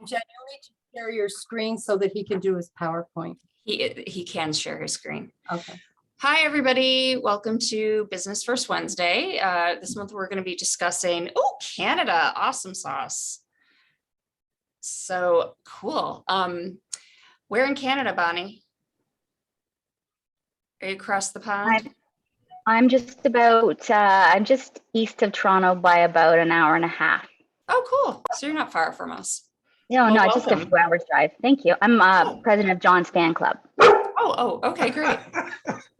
Jen, you'll need to share your screen so that he can do his PowerPoint. He can share his screen. Okay. Hi, everybody. Welcome to Business First Wednesday. This month, we're going to be discussing, Canada, awesome sauce. So cool. Where in Canada, Bonnie? Are you across the pond? I'm just about, I'm just east of Toronto by about an hour and a half. Oh, cool. So you're not far from us. No, Well, no, welcome. just a few hours drive. Thank you. I'm president of John's fan club. Oh, okay, great.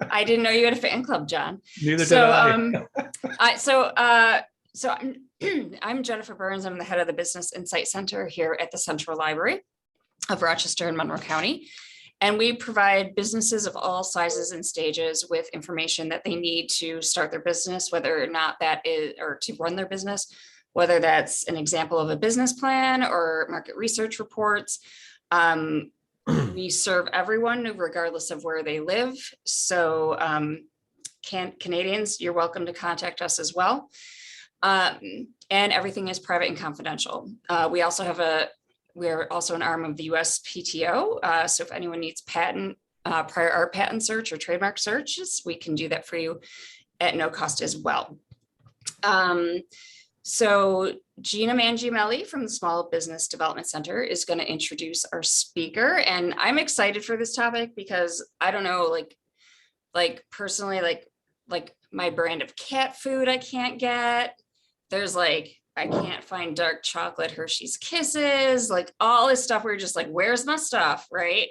I didn't know you had a fan club, John. Neither did I. I'm Jennifer Burns. I'm the head of the Business Insight Center here at the Central Library of Rochester and Monroe County. And we provide businesses of all sizes and stages with information that they need to start their business, whether or not that is, or to run their business, whether that's an example of a business plan or market research reports. We serve everyone regardless of where they live. So Canadians, you're welcome to contact us as well. And everything is private and confidential. We're also an arm of the USPTO. So if anyone needs prior art patent search or trademark searches, we can do that for you at no cost as well. So Gina Mangimeli from the Small Business Development Center is going to introduce our speaker. And I'm excited for this topic because I don't know, like personally, like my brand of cat food I can't get. There's I can't find dark chocolate Hershey's Kisses, like all this stuff. We're just like, where's my stuff, right?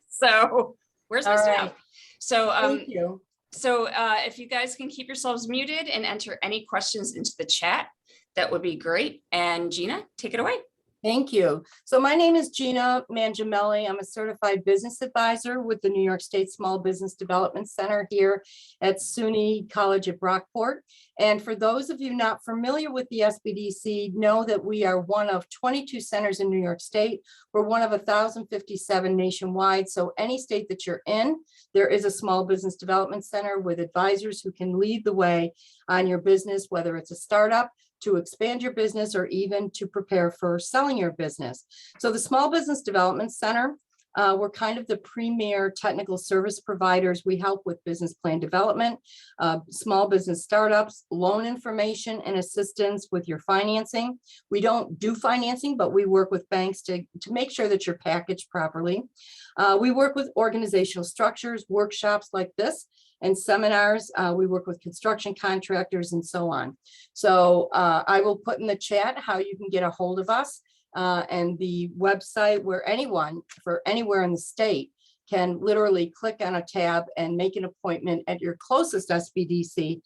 So where's my stuff? So Thank you. So if you guys can keep yourselves muted and enter any questions into the chat, that would be great. And Gina, take it away. Thank you. So my name is Gina Mangimeli. I'm a certified business advisor with the New York State Small Business Development Center here at SUNY College at Brockport. And for those of you not familiar with the SBDC, know that we are one of 22 centers in New York State. We're one of 1,057 nationwide. So any state that you're in, there is a small business development center with advisors who can lead the way on your business, whether it's a startup, to expand your business, or even to prepare for selling your business. So the Small Business Development Center, we're kind of the premier technical service providers. We help with business plan development, small business startups, loan information, and assistance with your financing. We don't do financing, but we work with banks to make sure that you're packaged properly. We work with organizational structures, workshops like this, and seminars. We work with construction contractors and so on. So I will put in the chat how you can get a hold of us and the website where anyone for anywhere in the state can literally click on a tab and make an appointment at your closest SBDC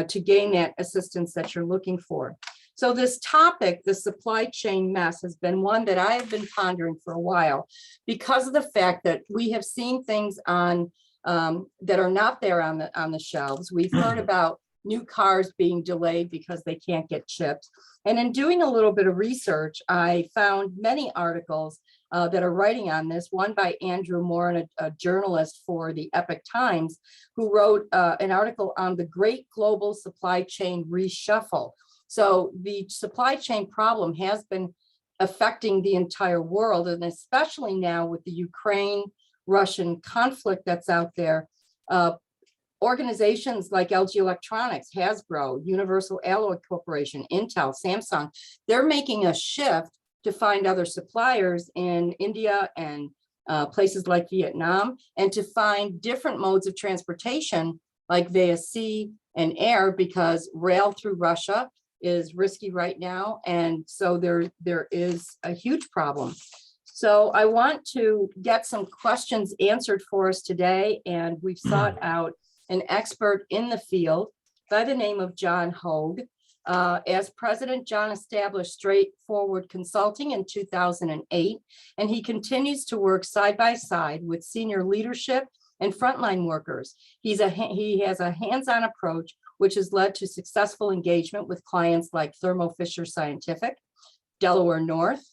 to gain that assistance that you're looking for. So this topic, the supply chain mess, has been one that I have been pondering for a while because of the fact that we have seen things on that are not there on the shelves. We've heard about new cars being delayed because they can't get chips. And in doing a little bit of research, I found many articles that are writing on this, one by Andrew Moore, a journalist for the Epoch Times, who wrote an article on the Great Global Supply Chain Reshuffle. So the supply chain problem has been affecting the entire world, and especially now with the Ukraine-Russian conflict that's out there. Organizations like LG Electronics, Hasbro, Universal Alloy Corporation, Intel, Samsung, they're making a shift to find other suppliers in India and places like Vietnam, and to find different modes of transportation like via sea and air, because rail through Russia is risky right now. And so there is a huge problem. So I want to get some questions answered for us today, and we've sought out an expert in the field by the name of John Hogg. As president, John established Straightforward Consulting in 2008, and he continues to work side by side with senior leadership and frontline workers. He has a hands-on approach, which has led to successful engagement with clients like Thermo Fisher Scientific, Delaware North,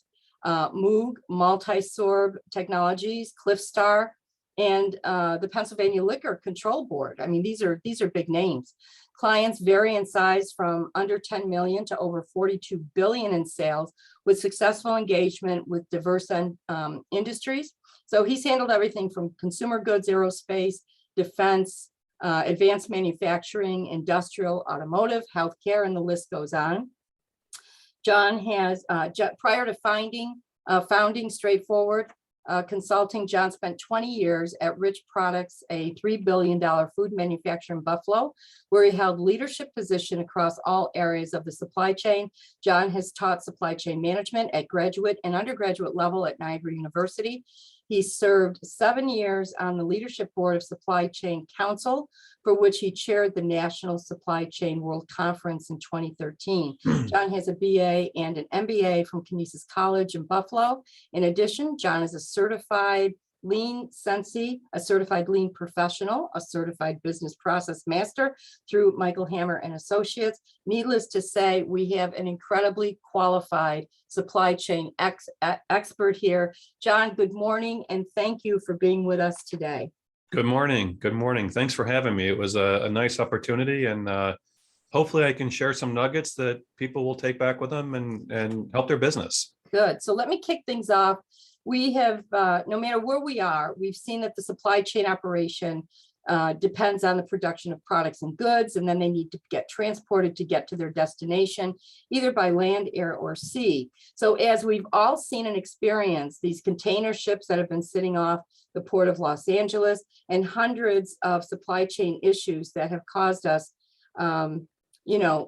Moog, Multi-Sorb Technologies, Cliffstar, and the Pennsylvania Liquor Control Board. I mean, these are big names. Clients vary in size from under 10 million to over 42 billion in sales, with successful engagement with diverse industries. So he's handled everything from consumer goods, aerospace, defense, advanced manufacturing, industrial, automotive, healthcare, and the list goes on. John has, prior to founding Straightforward Consulting, John spent 20 years at Rich Products, a $3 billion food manufacturer in Buffalo, where he held leadership position across all areas of the supply chain. John has taught supply chain management at graduate and undergraduate level at Niagara University. He served 7 years on the leadership board of Supply Chain Council, for which he chaired the National Supply Chain World Conference in 2013. John has a BA and an MBA from Canisius College in Buffalo. In addition, John is a certified Lean Sensei, a certified Lean professional, a certified business process master through Michael Hammer and Associates. Needless to say, we have an incredibly qualified supply chain expert here. John, good morning, and thank you for being with us today. Good morning. Good morning. Thanks for having me. It was a nice opportunity, and hopefully I can share some nuggets that people will take back with them and help their business. Good. So let me kick things off. We have, no matter where we are, we've seen that the supply chain operation depends on the production of products and goods, and then they need to get transported to get to their destination, either by land, air, or sea. So as we've all seen and experienced, these container ships that have been sitting off the port of Los Angeles, and hundreds of supply chain issues that have caused us,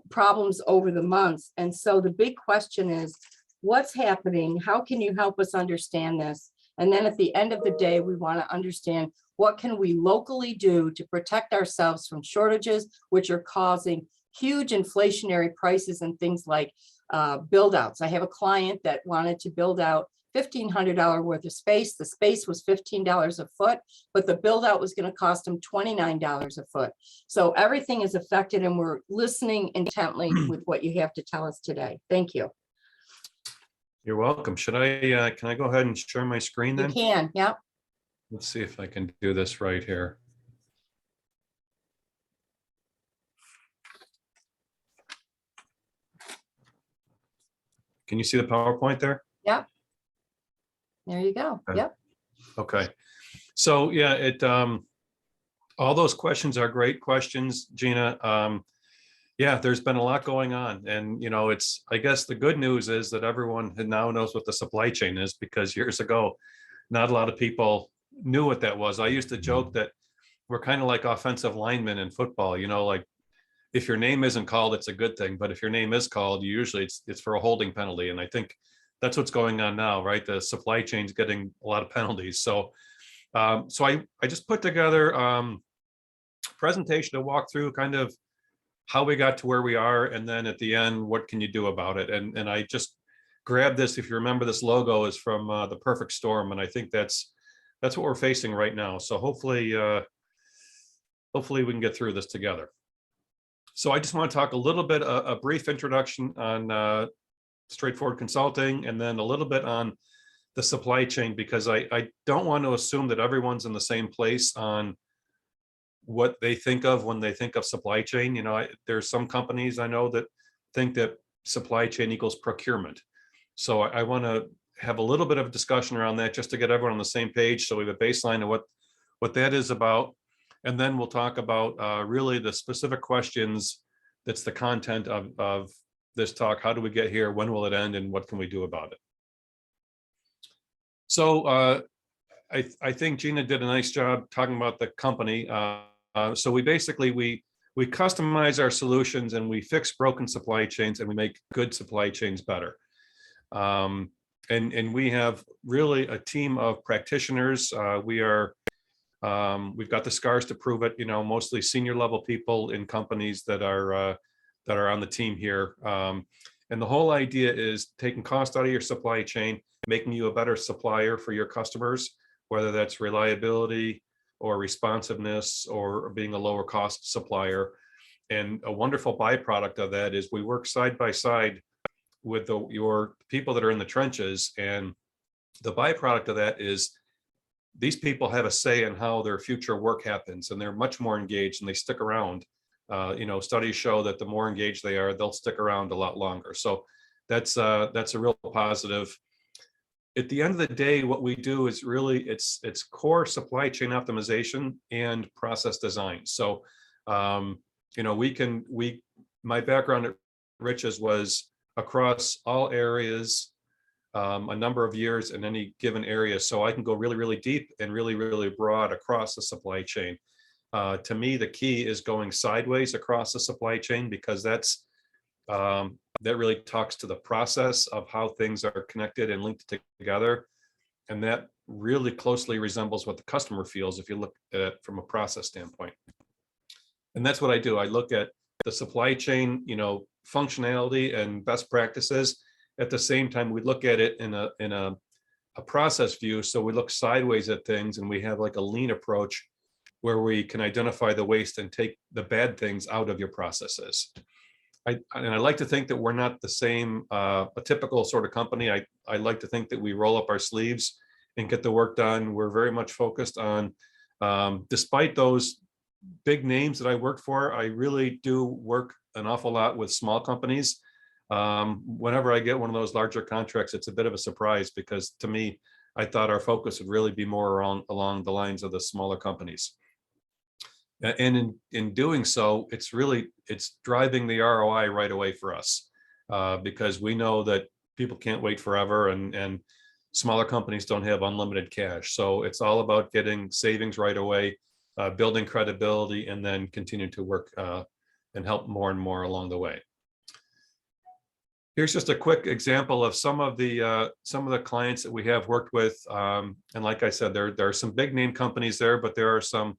problems over the months. And so the big question is, what's happening? How can you help us understand this? And then at the end of the day, we want to understand what can we locally do to protect ourselves from shortages, which are causing huge inflationary prices and things like build outs. I have a client that wanted to build out $1,500 worth of space. The space was $15 a foot, but the build out was going to cost them $29 a foot. So everything is affected, and we're listening intently with what you have to tell us today. Thank you. You're welcome. Should I, can I go ahead and share my screen then? You can, yeah. Let's see if I can do this right here. Can you see the PowerPoint there? Yep. There you go. Okay. Yep. Okay. So yeah, all those questions are great questions, Gina. Yeah, there's been a lot going on, and I guess the good news is that everyone now knows what the supply chain is, because years ago, not a lot of people knew what that was. I used to joke that we're kind of like offensive linemen in football. Like if your name isn't called, it's a good thing, but if your name is called, usually it's for a holding penalty. And I think that's what's going on now, right? The supply chain's getting a lot of penalties. So, I just put together a presentation to walk through kind of how we got to where we are, and then at the end, what can you do about it? And I just grabbed this. If you remember, this logo is from The Perfect Storm, and I think that's what we're facing right now. So hopefully we can get through this together. So I just want to talk a little bit, a brief introduction on Straightforward Consulting, and then a little bit on the supply chain, because I don't want to assume that everyone's in the same place on what they think of when they think of supply chain. There's some companies I know that think that supply chain equals procurement. So I want to have a little bit of a discussion around that, just to get everyone on the same page, so we have a baseline of what that is about. And then we'll talk about really the specific questions that's the content of this talk. How do we get here? When will it end? And what can we do about it? So I think Gina did a nice job talking about the company. So we basically, we customize our solutions, and we fix broken supply chains, and we make good supply chains better. And we have really a team of practitioners. We've got the scars to prove it, mostly senior level people in companies that are on the team here. And the whole idea is taking cost out of your supply chain, making you a better supplier for your customers, whether that's reliability or responsiveness or being a lower cost supplier. And a wonderful byproduct of that is we work side by side with your people that are in the trenches. And the byproduct of that is these people have a say in how their future work happens, and they're much more engaged and they stick around. Studies show that the more engaged they are, they'll stick around a lot longer. So that's a real positive. At the end of the day, what we do is really it's core supply chain optimization and process design. So my background at Riches was across all areas, a number of years in any given area. So I can go really, really deep and really, really broad across the supply chain. To me, the key is going sideways across the supply chain, because that really talks to the process of how things are connected and linked together. And that really closely resembles what the customer feels if you look at it from a process standpoint. And that's what I do. I look at the supply chain, functionality and best practices. At the same time, we look at it in a process view. So we look sideways at things, and we have like a lean approach where we can identify the waste and take the bad things out of your processes. I like to think that we're not the same, a typical sort of company. I like to think that we roll up our sleeves and get the work done. We're very much focused on, despite those big names that I work for, I really do work an awful lot with small companies. Whenever I get one of those larger contracts, it's a bit of a surprise, because to me, I thought our focus would really be more along the lines of the smaller companies. And in doing so, it's driving the ROI right away for us, because we know that people can't wait forever, and smaller companies don't have unlimited cash. So it's all about getting savings right away, building credibility, and then continue to work and help more and more along the way. Here's just a quick example of some of the clients that we have worked with. And like I said, there are some big name companies there, but there are some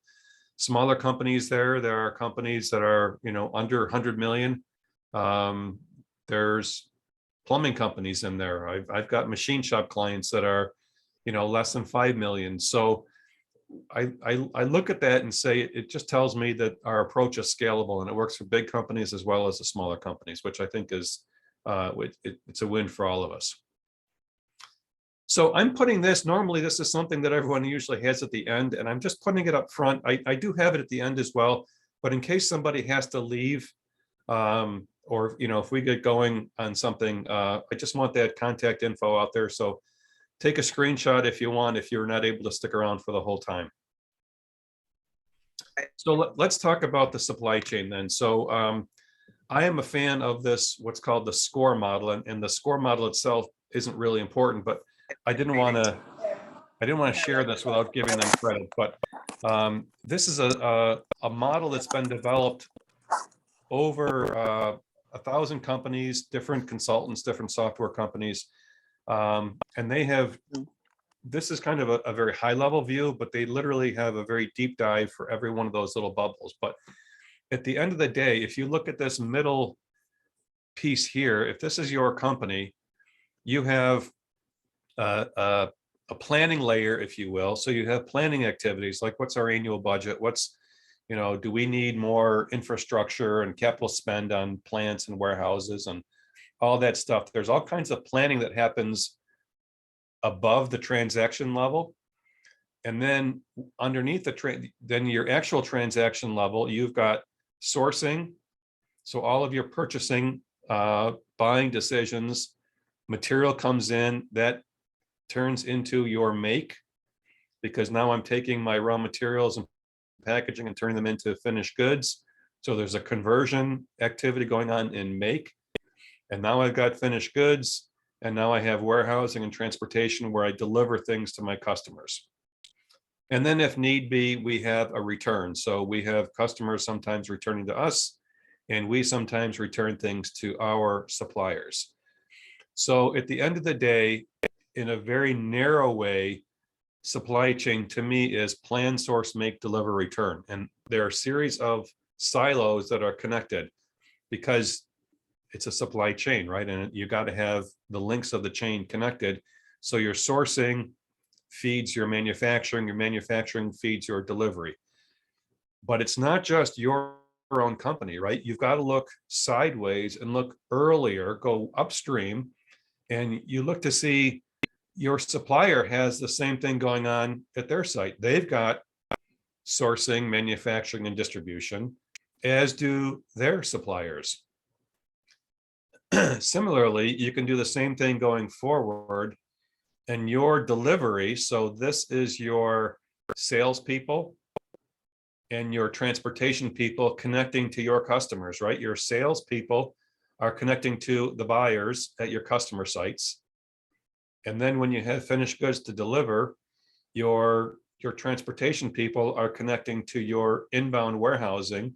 smaller companies there. There are companies that are, under 100 million. There's plumbing companies in there. I've got machine shop clients that are, less than 5 million. So I look at that and say, it just tells me that our approach is scalable, and it works for big companies as well as the smaller companies, which I think is, it's a win for all of us. So I'm putting this, normally this is something that everyone usually has at the end, and I'm just putting it up front. I do have it at the end as well, but in case somebody has to leave, or if we get going on something, I just want that contact info out there. So take a screenshot if you want, if you're not able to stick around for the whole time. So let's talk about the supply chain then. So I am a fan of this, what's called the SCORE model, and the SCORE model itself isn't really important, but I didn't want to share this without giving them credit. But this is a model that's been developed over 1,000 companies, different consultants, different software companies, and they have. This is kind of a very high level view, but they literally have a very deep dive for every one of those little bubbles. But at the end of the day, if you look at this middle piece here, if this is your company, you have a planning layer, if you will. So you have planning activities like, what's our annual budget? What's, do we need more infrastructure and capital spend on plants and warehouses and all that stuff? There's all kinds of planning that happens above the transaction level. And then underneath then your actual transaction level, you've got sourcing. So all of your purchasing, buying decisions, material comes in, that turns into your make, because now I'm taking my raw materials and packaging and turning them into finished goods. So there's a conversion activity going on in make. And now I've got finished goods, and now I have warehousing and transportation where I deliver things to my customers. And then if need be, we have a return. So we have customers sometimes returning to us, and we sometimes return things to our suppliers. So at the end of the day, in a very narrow way, supply chain to me is plan, source, make, deliver, return. And there are a series of silos that are connected because it's a supply chain, right? And you got to have the links of the chain connected. So your sourcing feeds your manufacturing feeds your delivery. But it's not just your own company, right? You've got to look sideways and look earlier, go upstream, and you look to see, your supplier has the same thing going on at their site. They've got sourcing, manufacturing, and distribution, as do their suppliers. Similarly, you can do the same thing going forward, and your delivery. So this is your salespeople and your transportation people connecting to your customers, right? Your salespeople are connecting to the buyers at your customer sites. And then when you have finished goods to deliver, your transportation people are connecting to your inbound warehousing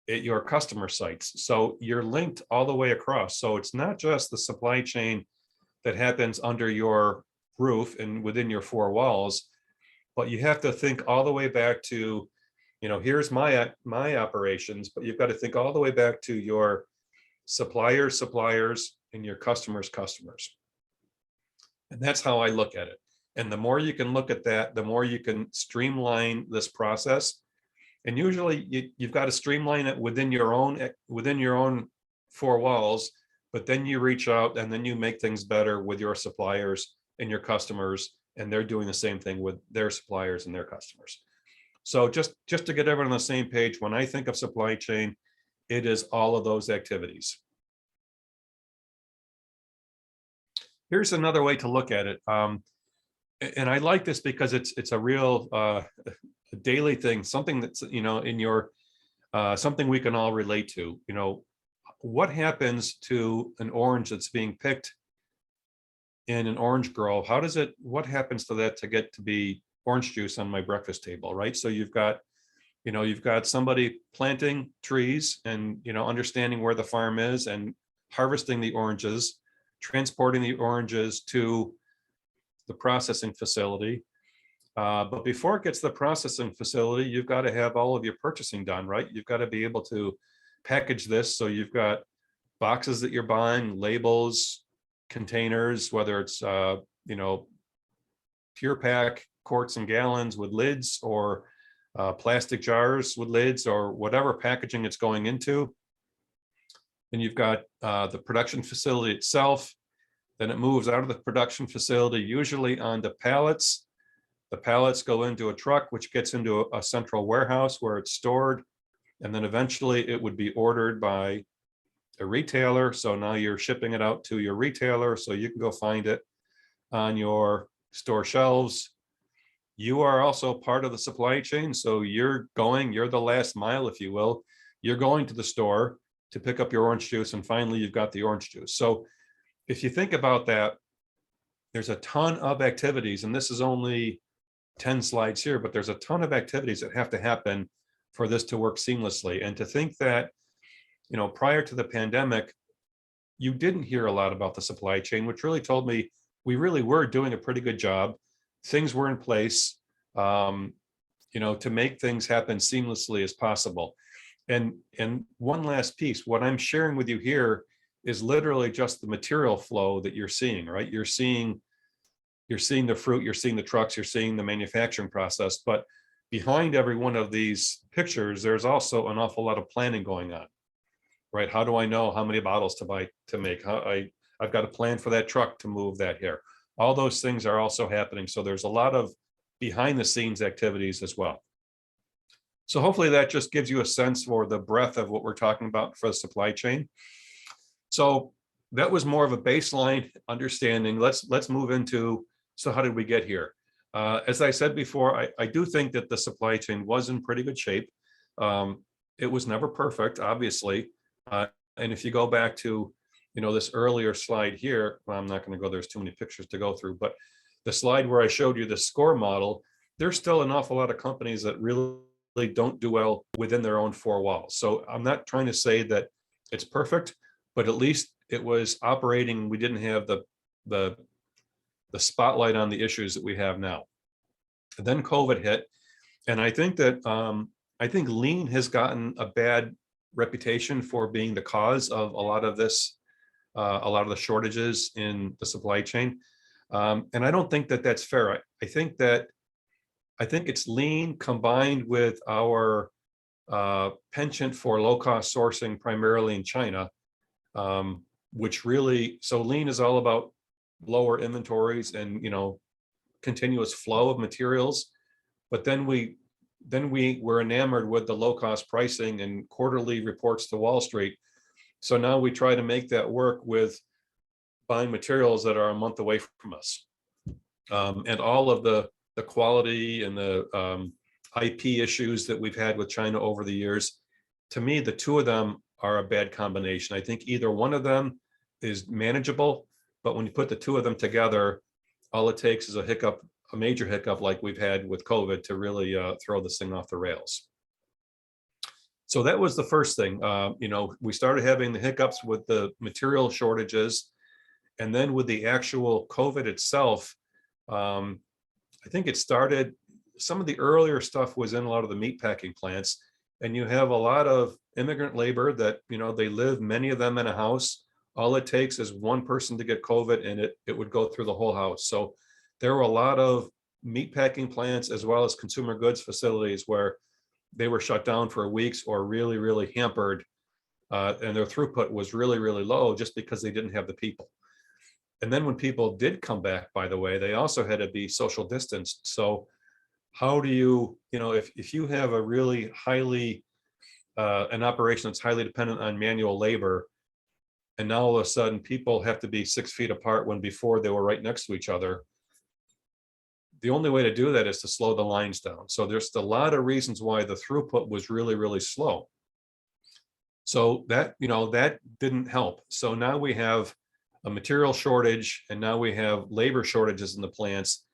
at your customer sites. So you're linked all the way across. So it's not just the supply chain that happens under your roof and within your four walls, but you have to think all the way back to, here's my operations, but you've got to think all the way back to your suppliers, and your customers' customers. And that's how I look at it. And the more you can look at that, the more you can streamline this process. And usually you've got to streamline it within your own four walls, but then you reach out and then you make things better with your suppliers and your customers, and they're doing the same thing with their suppliers and their customers. So just to get everyone on the same page, when I think of supply chain, it is all of those activities. Here's another way to look at it. And I like this because it's a real daily thing, something that's, in your, something we can all relate to. What happens to an orange that's being picked in an orange grove? What happens to that to get to be orange juice on my breakfast table, right? So you've got somebody planting trees and, understanding where the farm is and harvesting the oranges, transporting the oranges to the processing facility. But before it gets to the processing facility, you've got to have all of your purchasing done, right? You've got to be able to package this. So you've got boxes that you're buying, labels, containers, whether it's, pure pack quarts and gallons with lids, or plastic jars with lids, or whatever packaging it's going into. And you've got the production facility itself. Then it moves out of the production facility, usually onto pallets. The pallets go into a truck, which gets into a central warehouse where it's stored. And then eventually it would be ordered by a retailer. So now you're shipping it out to your retailer so you can go find it on your store shelves. You are also part of the supply chain. So you're the last mile, if you will. You're going to the store to pick up your orange juice, and finally you've got the orange juice. So if you think about that, there's a ton of activities, and this is only 10 slides here, but there's a ton of activities that have to happen for this to work seamlessly. And to think that, prior to the pandemic, you didn't hear a lot about the supply chain, which really told me we really were doing a pretty good job. Things were in place, to make things happen seamlessly as possible. And one last piece, what I'm sharing with you here is literally just the material flow that you're seeing, right? You're seeing the fruit, you're seeing the trucks, you're seeing the manufacturing process, but behind every one of these pictures, there's also an awful lot of planning going on, right? How do I know how many bottles to buy to make? I've got a plan for that truck to move that here. All those things are also happening. So there's a lot of behind the scenes activities as well. So hopefully that just gives you a sense for the breadth of what we're talking about for the supply chain. So that was more of a baseline understanding. Let's move into, so how did we get here? As I said before, I do think that the supply chain was in pretty good shape. It was never perfect, obviously. And if you go back to, this earlier slide here, well, I'm not going to go, there's too many pictures to go through, but the slide where I showed you the score model, there's still an awful lot of companies that really don't do well within their own four walls. So I'm not trying to say that it's perfect, but at least it was operating. We didn't have the spotlight on the issues that we have now. And then COVID hit, and I think that Lean has gotten a bad reputation for being the cause of a lot of this, a lot of the shortages in the supply chain, and I don't think that that's fair. I think it's Lean combined with our penchant for low-cost sourcing, primarily in China, which really, so Lean is all about lower inventories and, continuous flow of materials. But then we were enamored with the low cost pricing and quarterly reports to Wall Street. So now we try to make that work with buying materials that are a month away from us. And all of the quality and the IP issues that we've had with China over the years, to me, the two of them are a bad combination. I think either one of them is manageable, but when you put the two of them together, all it takes is a hiccup, a major hiccup like we've had with COVID to really throw this thing off the rails. So that was the first thing. We started having the hiccups with the material shortages, and then with the actual COVID itself, I think it started, some of the earlier stuff was in a lot of the meat packing plants, and you have a lot of immigrant labor that, they live, many of them in a house. All it takes is one person to get COVID and it would go through the whole house. So there were a lot of meat packing plants as well as consumer goods facilities where they were shut down for weeks or really, really hampered, and their throughput was really, really low just because they didn't have the people. And then when people did come back, by the way, they also had to be social distanced. So how do you, if you have a really highly, an operation that's highly dependent on manual labor, and now all of a sudden people have to be 6 feet apart when before they were right next to each other, the only way to do that is to slow the lines down. So there's a lot of reasons why the throughput was really, really slow. So that, that didn't help. So now we have a material shortage, and now we have labor shortages in the plants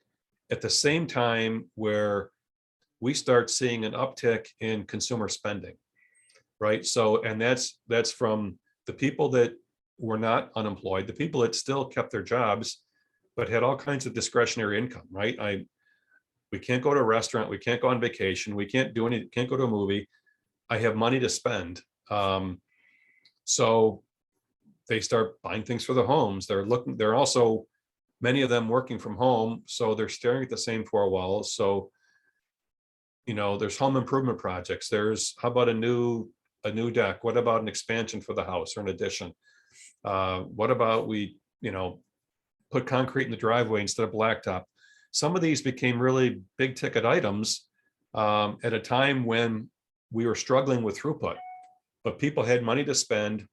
at the same time where we start seeing an uptick in consumer spending, right? So, and that's from the people that were not unemployed, the people that still kept their jobs, but had all kinds of discretionary income, right? We can't go to a restaurant, we can't go on vacation, we can't do any, can't go to a movie. I have money to spend. So they start buying things for their homes. They're also, many of them working from home, so they're staring at the same four walls. So, there's home improvement projects. There's, how about a new deck? What about an expansion for the house or an addition? What about we, put concrete in the driveway instead of blacktop? Some of these became really big ticket items at a time when we were struggling with throughput, but people had money to spend.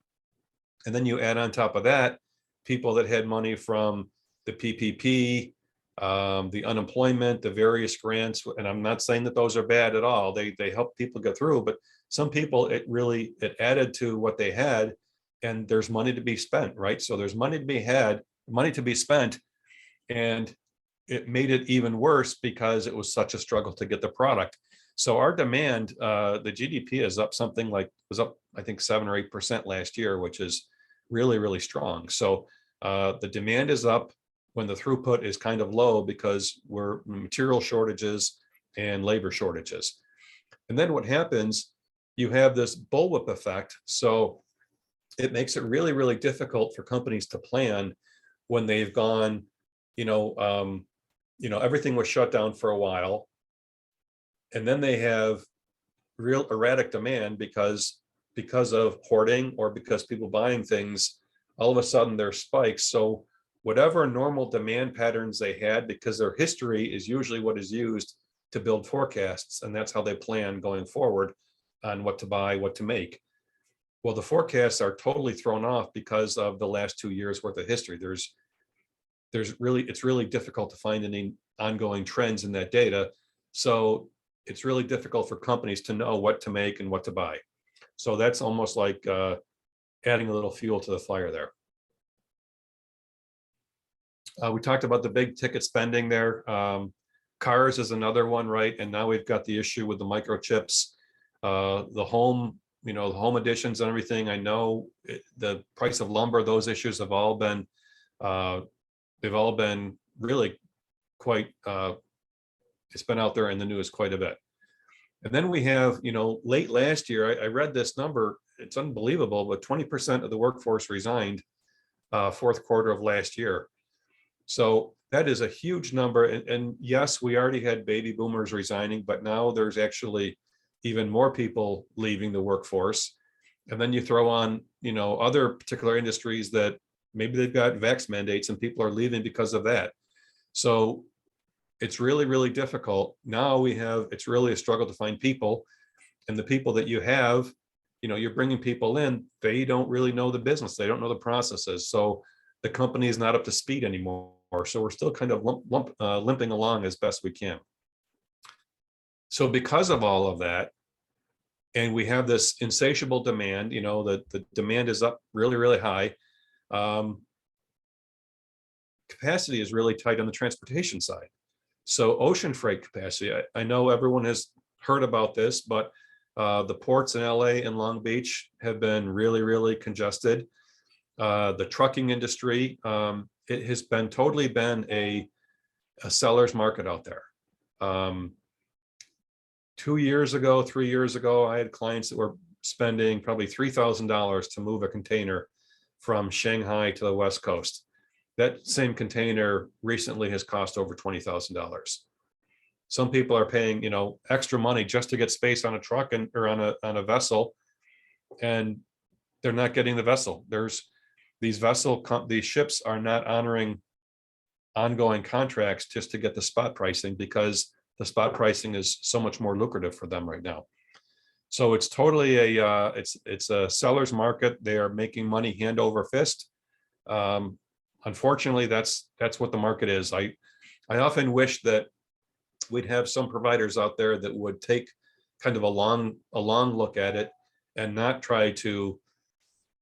And then you add on top of that, people that had money from the PPP, the unemployment, the various grants. And I'm not saying that those are bad at all. They help people get through, but some people, it added to what they had, and there's money to be spent, right? So there's money to be had, money to be spent, and it made it even worse because it was such a struggle to get the product. So our demand, the GDP is up something like, was up, I think 7 or 8% last year, which is really, really strong. So the demand is up when the throughput is kind of low because we're material shortages and labor shortages. And then what happens, you have this bullwhip effect. So it makes it really, really difficult for companies to plan when they've gone, everything was shut down for a while. And then they have real erratic demand because of hoarding or because people buying things, all of a sudden there's spikes. So whatever normal demand patterns they had, because their history is usually what is used to build forecasts, and that's how they plan going forward on what to buy, what to make. Well, the forecasts are totally thrown off because of the last 2 years worth of history. It's really difficult to find any ongoing trends in that data. So it's really difficult for companies to know what to make and what to buy. So that's almost like adding a little fuel to the fire there. We talked about the big ticket spending there. Cars is another one, right? And now we've got the issue with the microchips, the home additions and everything. I know the price of lumber, those issues have all been, they've all been really quite, it's been out there in the news quite a bit. And then we have, late last year, I read this number, it's unbelievable, but 20% of the workforce resigned fourth quarter of last year. So that is a huge number. And yes, we already had baby boomers resigning, but now there's actually even more people leaving the workforce. And then you throw on, other particular industries that maybe they've got vax mandates and people are leaving because of that. So it's really, really difficult. Now it's really a struggle to find people, and the people that you have, you're bringing people in, they don't really know the business. They don't know the processes. So the company is not up to speed anymore. So we're still kind of limping along as best we can. So because of all of that, and we have this insatiable demand, the demand is up really, really high. Capacity is really tight on the transportation side. So ocean freight capacity, I know everyone has heard about this, but the ports in LA and Long Beach have been really, really congested. The trucking industry, it has totally been a seller's market out there. 2 years ago, 3 years ago, I had clients that were spending probably $3,000 to move a container from Shanghai to the West Coast. That same container recently has cost over $20,000. Some people are paying, extra money just to get space on a truck or on a vessel, and they're not getting the vessel. These ships are not honoring ongoing contracts just to get the spot pricing, because the spot pricing is so much more lucrative for them right now. So it's totally it's a seller's market. They are making money hand over fist. Unfortunately, that's what the market is. I often wish that we'd have some providers out there that would take kind of a long look at it and not try to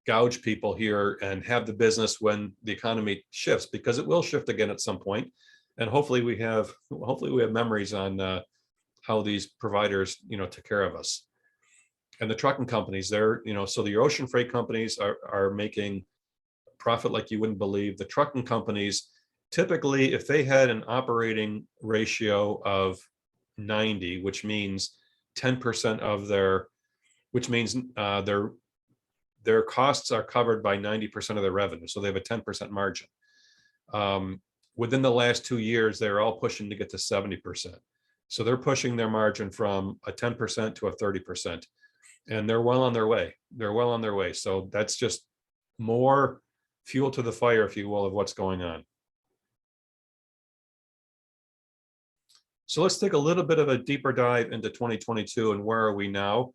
gouge people here and have the business when the economy shifts, because it will shift again at some point. And hopefully we have memories on how these providers, took care of us. And the trucking companies, so the ocean freight companies are making profit like you wouldn't believe. The trucking companies, typically, if they had an operating ratio of 90, which means 10% of their costs are covered by 90% of their revenue. So they have a 10% margin. Within the last 2 years, they're all pushing to get to 70%. So they're pushing their margin from a 10% to a 30%. And they're well on their way. So that's just more fuel to the fire, if you will, of what's going on. So let's take a little bit of a deeper dive into 2022 and where are we now?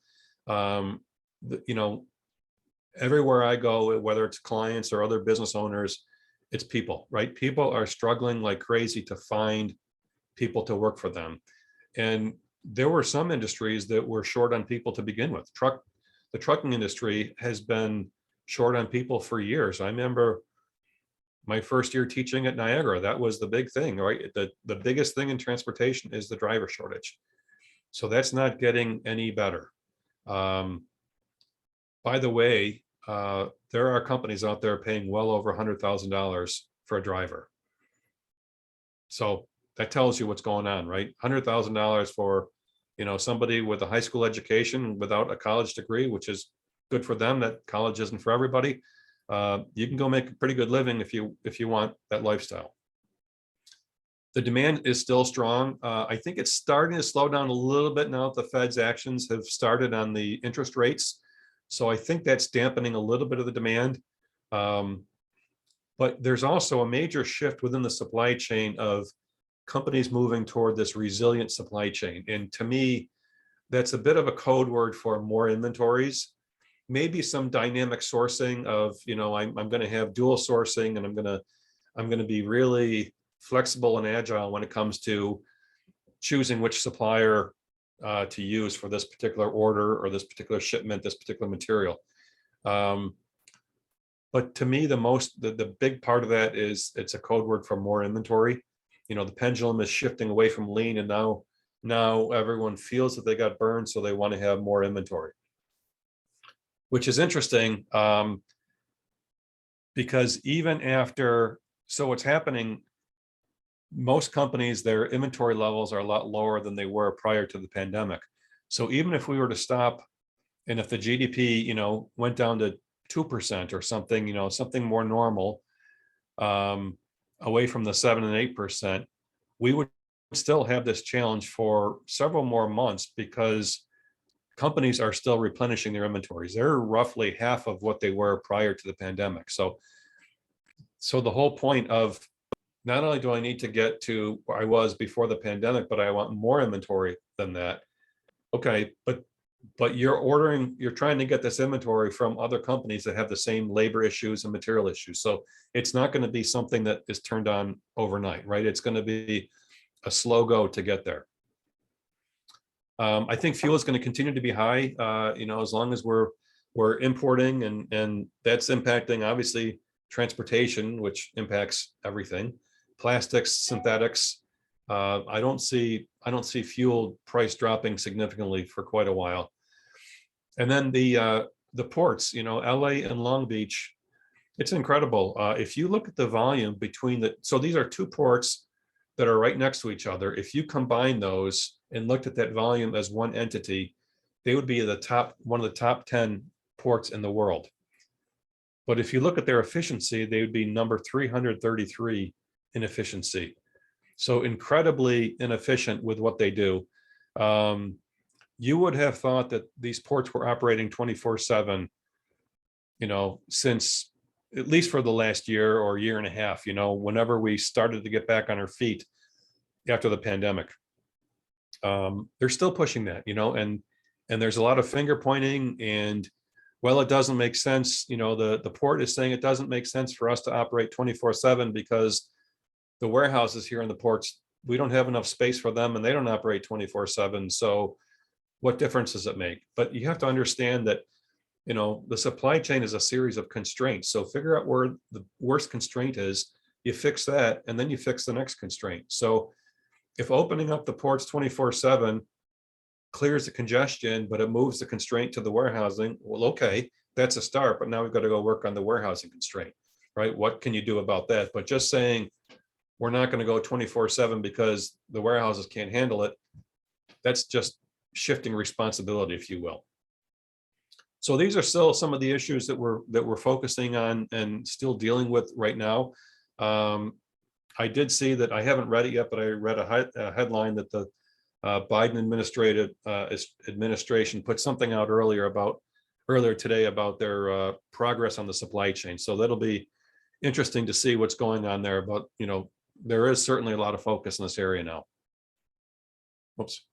Everywhere I go, whether it's clients or other business owners, it's people, right? People are struggling like crazy to find people to work for them. And there were some industries that were short on people to begin with. The trucking industry has been short on people for years. I remember my first year teaching at Niagara, that was the big thing, right? The biggest thing in transportation is the driver shortage. So that's not getting any better. By the way, there are companies out there paying well over $100,000 for a driver. So that tells you what's going on, right? $100,000 for, somebody with a high school education without a college degree, which is good for them. That college isn't for everybody. You can go make a pretty good living if you want that lifestyle. The demand is still strong. I think it's starting to slow down a little bit now that the Fed's actions have started on the interest rates. So I think that's dampening a little bit of the demand. But there's also a major shift within the supply chain of companies moving toward this resilient supply chain. And to me, that's a bit of a code word for more inventories, maybe some dynamic sourcing of, I'm going to have dual sourcing, and I'm going to be really flexible and agile when it comes to choosing which supplier to use for this particular order or this particular shipment, this particular material. But to me, the big part of that is it's a code word for more inventory. The pendulum is shifting away from lean, and now everyone feels that they got burned, so they want to have more inventory, which is interesting, because even after, so what's happening, most companies, their inventory levels are a lot lower than they were prior to the pandemic. So even if we were to stop, and if the GDP, went down to 2% or something, something more normal, away from the 7 and 8%, we would still have this challenge for several more months, because companies are still replenishing their inventories. They're roughly half of what they were prior to the pandemic. So So the whole point of not only do I need to get to where I was before the pandemic, but I want more inventory than that. Okay, but you're trying to get this inventory from other companies that have the same labor issues and material issues. So it's not going to be something that is turned on overnight, right? It's going to be a slow go to get there. I think fuel is going to continue to be high, as long as we're importing, and that's impacting obviously transportation, which impacts everything. Plastics, synthetics. I don't see fuel price dropping significantly for quite a while. And then the ports, LA and Long Beach, it's incredible. If you look at the volume between so these are two ports that are right next to each other. If you combine those and looked at that volume as one entity, they would be one of the top 10 ports in the world. But if you look at their efficiency, they would be number 333 in efficiency. So incredibly inefficient with what they do. You would have thought that these ports were operating 24/7, since at least for the last year or year and a half, whenever we started to get back on our feet after the pandemic. They're still pushing that, and there's a lot of finger pointing, and well, it doesn't make sense. The port is saying it doesn't make sense for us to operate 24/7 because the warehouses here in the ports, we don't have enough space for them, and they don't operate 24/7. So what difference does it make? But you have to understand that, the supply chain is a series of constraints. So figure out where the worst constraint is, you fix that, and then you fix the next constraint. So if opening up the ports 24/7 clears the congestion, but it moves the constraint to the warehousing, well, okay, that's a start, but now we've got to go work on the warehousing constraint, right? What can you do about that? But just saying, we're not going to go 24/7 because the warehouses can't handle it, that's just shifting responsibility, if you will. So these are still some of the issues that we're focusing on and still dealing with right now. I did see that, I haven't read it yet, but I read a headline that the Biden administration put something out earlier today about their progress on the supply chain. So that'll be interesting to see what's going on there. But there is certainly a lot of focus in this area now. Oops.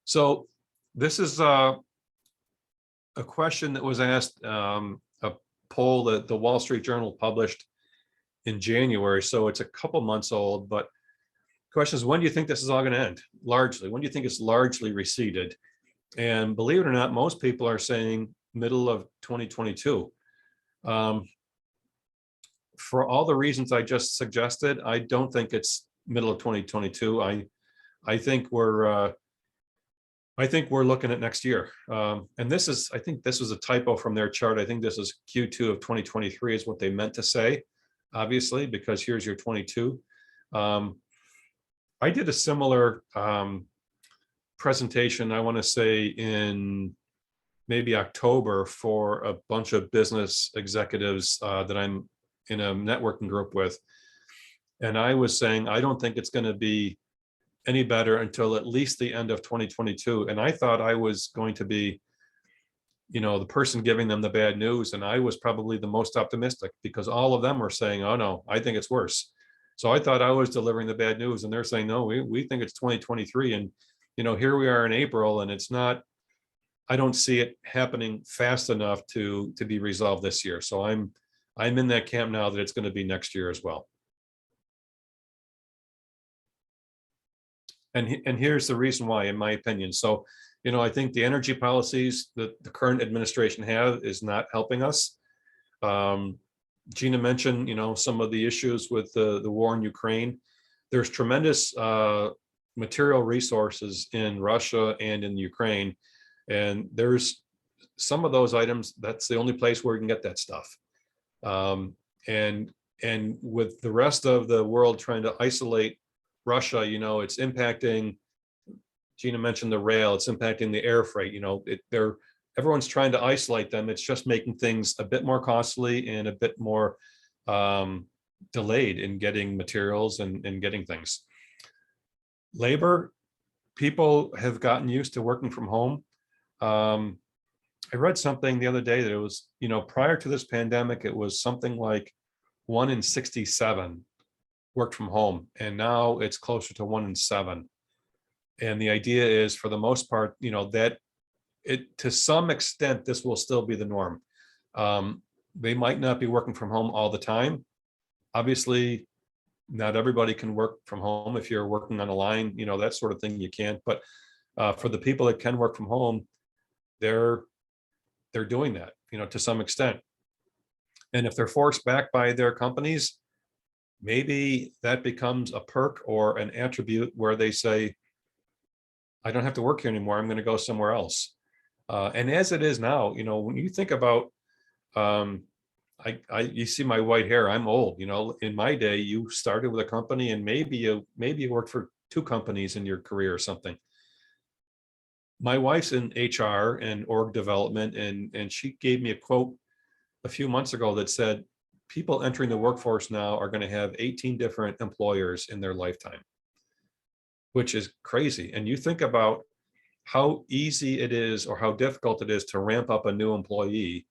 So this is a question that was asked, a poll that the Wall Street Journal published in January. So it's a couple months old, but the question is, when do you think this is all going to end? Largely, when do you think it's largely receded? And believe it or not, most people are saying middle of 2022. For all the reasons I just suggested, I don't think it's middle of 2022. I think we're looking at next year. And I think this was a typo from their chart. I think this is Q2 of 2023 is what they meant to say, obviously, because here's your 22. I did a similar presentation, I want to say in maybe October, for a bunch of business executives that I'm in a networking group with. And I was saying, I don't think it's going to be any better until at least the end of 2022. And I thought I was going to be, the person giving them the bad news. And I was probably the most optimistic, because all of them were saying, oh no, I think it's worse. So I thought I was delivering the bad news, and they're saying, no, we think it's 2023. And, here we are in April, and it's not, I don't see it happening fast enough to be resolved this year. So I'm in that camp now that it's going to be next year as well. And here's the reason why, in my opinion. So, I think the energy policies that the current administration have is not helping us. Gina mentioned, some of the issues with the war in Ukraine. There's tremendous material resources in Russia and in Ukraine. And there's some of those items, that's the only place where you can get that stuff. And with the rest of the world trying to isolate Russia, it's impacting, Gina mentioned the rail, it's impacting the air freight, everyone's trying to isolate them. It's just making things a bit more costly and a bit more delayed in getting materials and getting things. Labor, people have gotten used to working from home. I read something the other day that it was, prior to this pandemic, it was something like 1 in 67 worked from home, and now it's closer to 1 in 7. And the idea is, for the most part, that it, to some extent, this will still be the norm. They might not be working from home all the time. Obviously, not everybody can work from home. If you're working on a line, that sort of thing, you can't. But for the people that can work from home, they're doing that, to some extent. And if they're forced back by their companies, maybe that becomes a perk or an attribute where they say, I don't have to work here anymore. I'm going to go somewhere else. And as it is now, when you think about, you see my white hair, I'm old. In my day, you started with a company and maybe you worked for 2 companies in your career or something. My wife's in HR and org development, and she gave me a quote a few months ago that said, people entering the workforce now are going to have 18 different employers in their lifetime, which is crazy. And you think about how easy it is or how difficult it is to ramp up a new employee,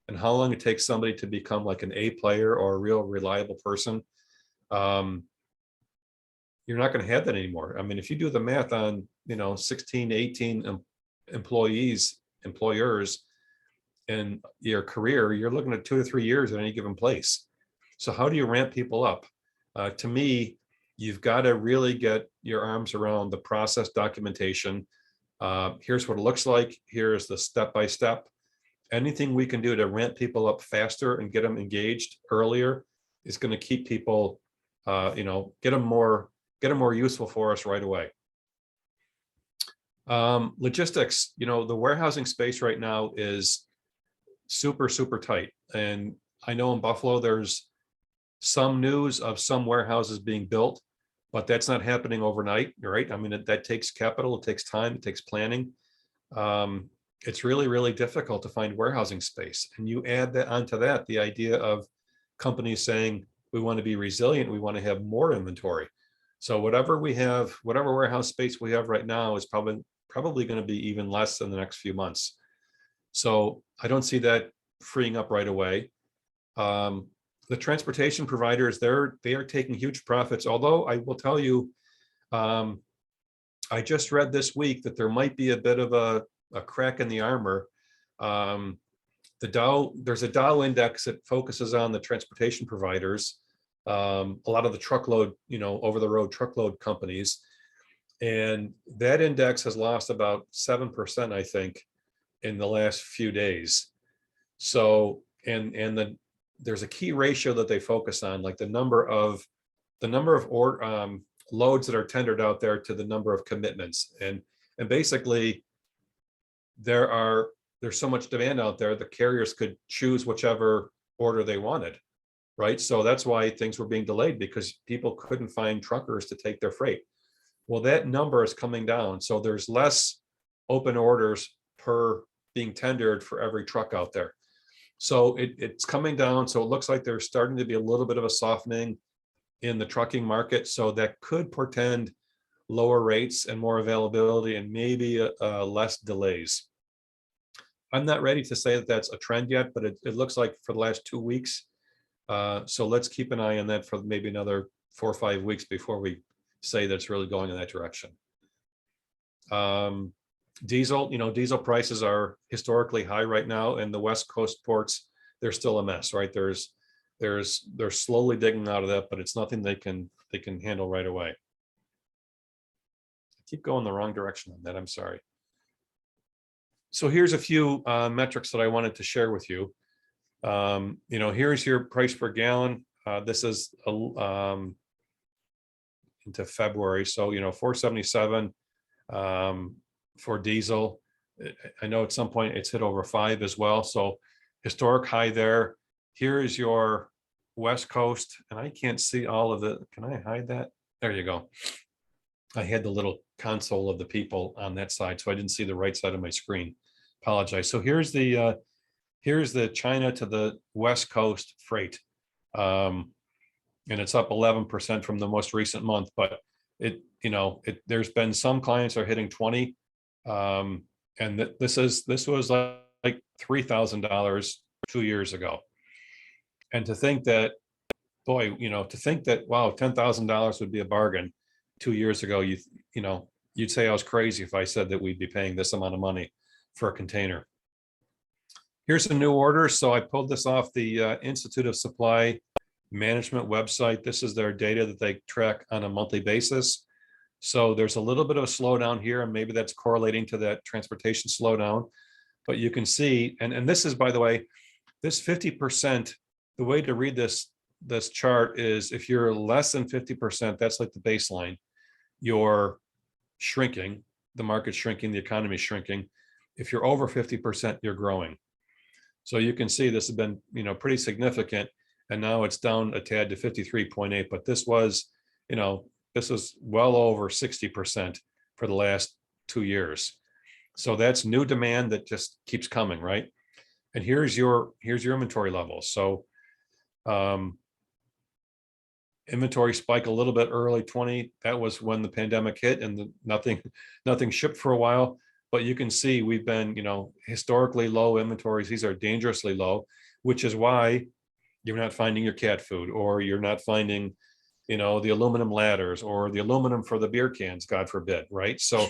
and how long it takes somebody to become like an A player or a real reliable person. You're not going to have that anymore. I mean, if you do the math on, 16, 18 employers in your career, you're looking at 2 to 3 years at any given place. So how do you ramp people up? To me, you've got to really get your arms around the process documentation. Here's what it looks like. Here's the step-by-step. Anything we can do to ramp people up faster and get them engaged earlier is going to keep people, get them more useful for us right away. Logistics, the warehousing space right now is super, super tight. And I know in Buffalo, there's some news of some warehouses being built, but that's not happening overnight, right? I mean, that takes capital, it takes time, it takes planning. It's really, really difficult to find warehousing space. And you add that onto that, the idea of companies saying, we want to be resilient, we want to have more inventory. So whatever we have, whatever warehouse space we have right now is probably going to be even less in the next few months. So I don't see that freeing up right away. The transportation providers, they are taking huge profits. Although I will tell you, I just read this week that there might be a bit of a crack in the armor. There's a Dow index that focuses on the transportation providers, a lot of the truckload, over the road truckload companies. And that index has lost about 7%, I think, in the last few days. So, there's a key ratio that they focus on, like the number of loads that are tendered out there to the number of commitments. And basically there's so much demand out there, the carriers could choose whichever order they wanted, right? So that's why things were being delayed, because people couldn't find truckers to take their freight. Well, that number is coming down. So there's less open orders per being tendered for every truck out there. So it's coming down. So it looks like there's starting to be a little bit of a softening in the trucking market. So that could portend lower rates and more availability and maybe less delays. I'm not ready to say that that's a trend yet, but it looks like for the last 2 weeks. So let's keep an eye on that for maybe another 4 or 5 weeks before we say that's really going in that direction. Diesel, diesel prices are historically high right now, and the West Coast ports, they're still a mess, right? They're slowly digging out of that, but it's nothing they can handle right away. I keep going the wrong direction on that, I'm sorry. So here's a few metrics that I wanted to share with you. Here's your price per gallon. This is into February. So, $4.77 for diesel. I know at some point it's hit over 5 as well. So historic high there. Here is your West Coast, and I can't see all of it. Can I hide that? There you go. I had the little console of the people on that side, so I didn't see the right side of my screen. Apologize. So here's the China to the West Coast freight. And it's up 11% from the most recent month, but there's been some clients are hitting 20. And this was like $3,000 2 years ago. And to think that boy, to think that, wow, $10,000 would be a bargain 2 years ago, you'd say I was crazy if I said that we'd be paying this amount of money for a container. Here's a new order. So I pulled this off the Institute of Supply Management website. This is their data that they track on a monthly basis. So there's a little bit of a slowdown here, and maybe that's correlating to that transportation slowdown. But you can see, and this is, by the way, this 50%, the way to read this chart is if you're less than 50%, that's like the baseline. You're shrinking, the market's shrinking, the economy's shrinking. If you're over 50%, you're growing. So you can see this has been, pretty significant, and now it's down a tad to 53.8, but this was well over 60% for the last 2 years. So that's new demand that just keeps coming, right? And here's your inventory levels. So inventory spike a little bit early 20. That was when the pandemic hit, and nothing shipped for a while. But you can see we've been, historically low inventories. These are dangerously low, which is why you're not finding your cat food, or you're not finding, the aluminum ladders or the aluminum for the beer cans, God forbid, right? So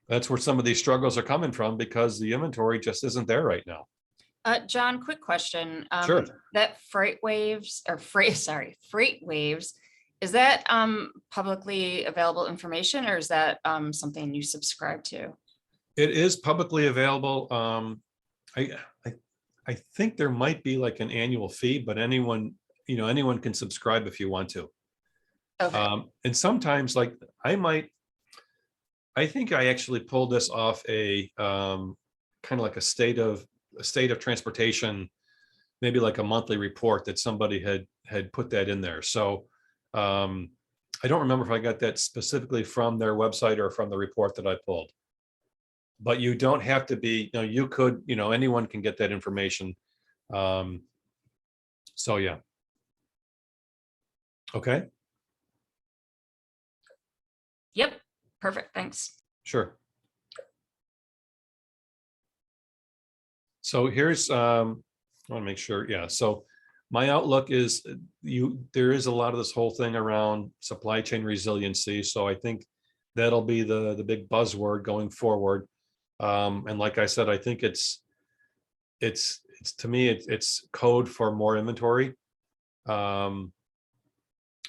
that's where some of these struggles are coming from, because the inventory just isn't there right now. John, quick question. Sure. That freight waves, is that publicly available information, or is that something you subscribe to? It is publicly available. I think there might be like an annual fee, but anyone can subscribe if you want to. Okay. And sometimes, like, I think I actually pulled this off a kind of like a state of transportation, maybe like a monthly report that somebody had put that in there. So I don't remember if I got that specifically from their website or from the report that I pulled. But you don't have to be, you could, anyone can get that information. So yeah. Okay. Yep. Perfect. Thanks. Sure. So here's, I want to make sure. Yeah. So my outlook is there is a lot of this whole thing around supply chain resiliency. So I think that'll be the big buzzword going forward. And like I said, I think it's to me, it's code for more inventory. I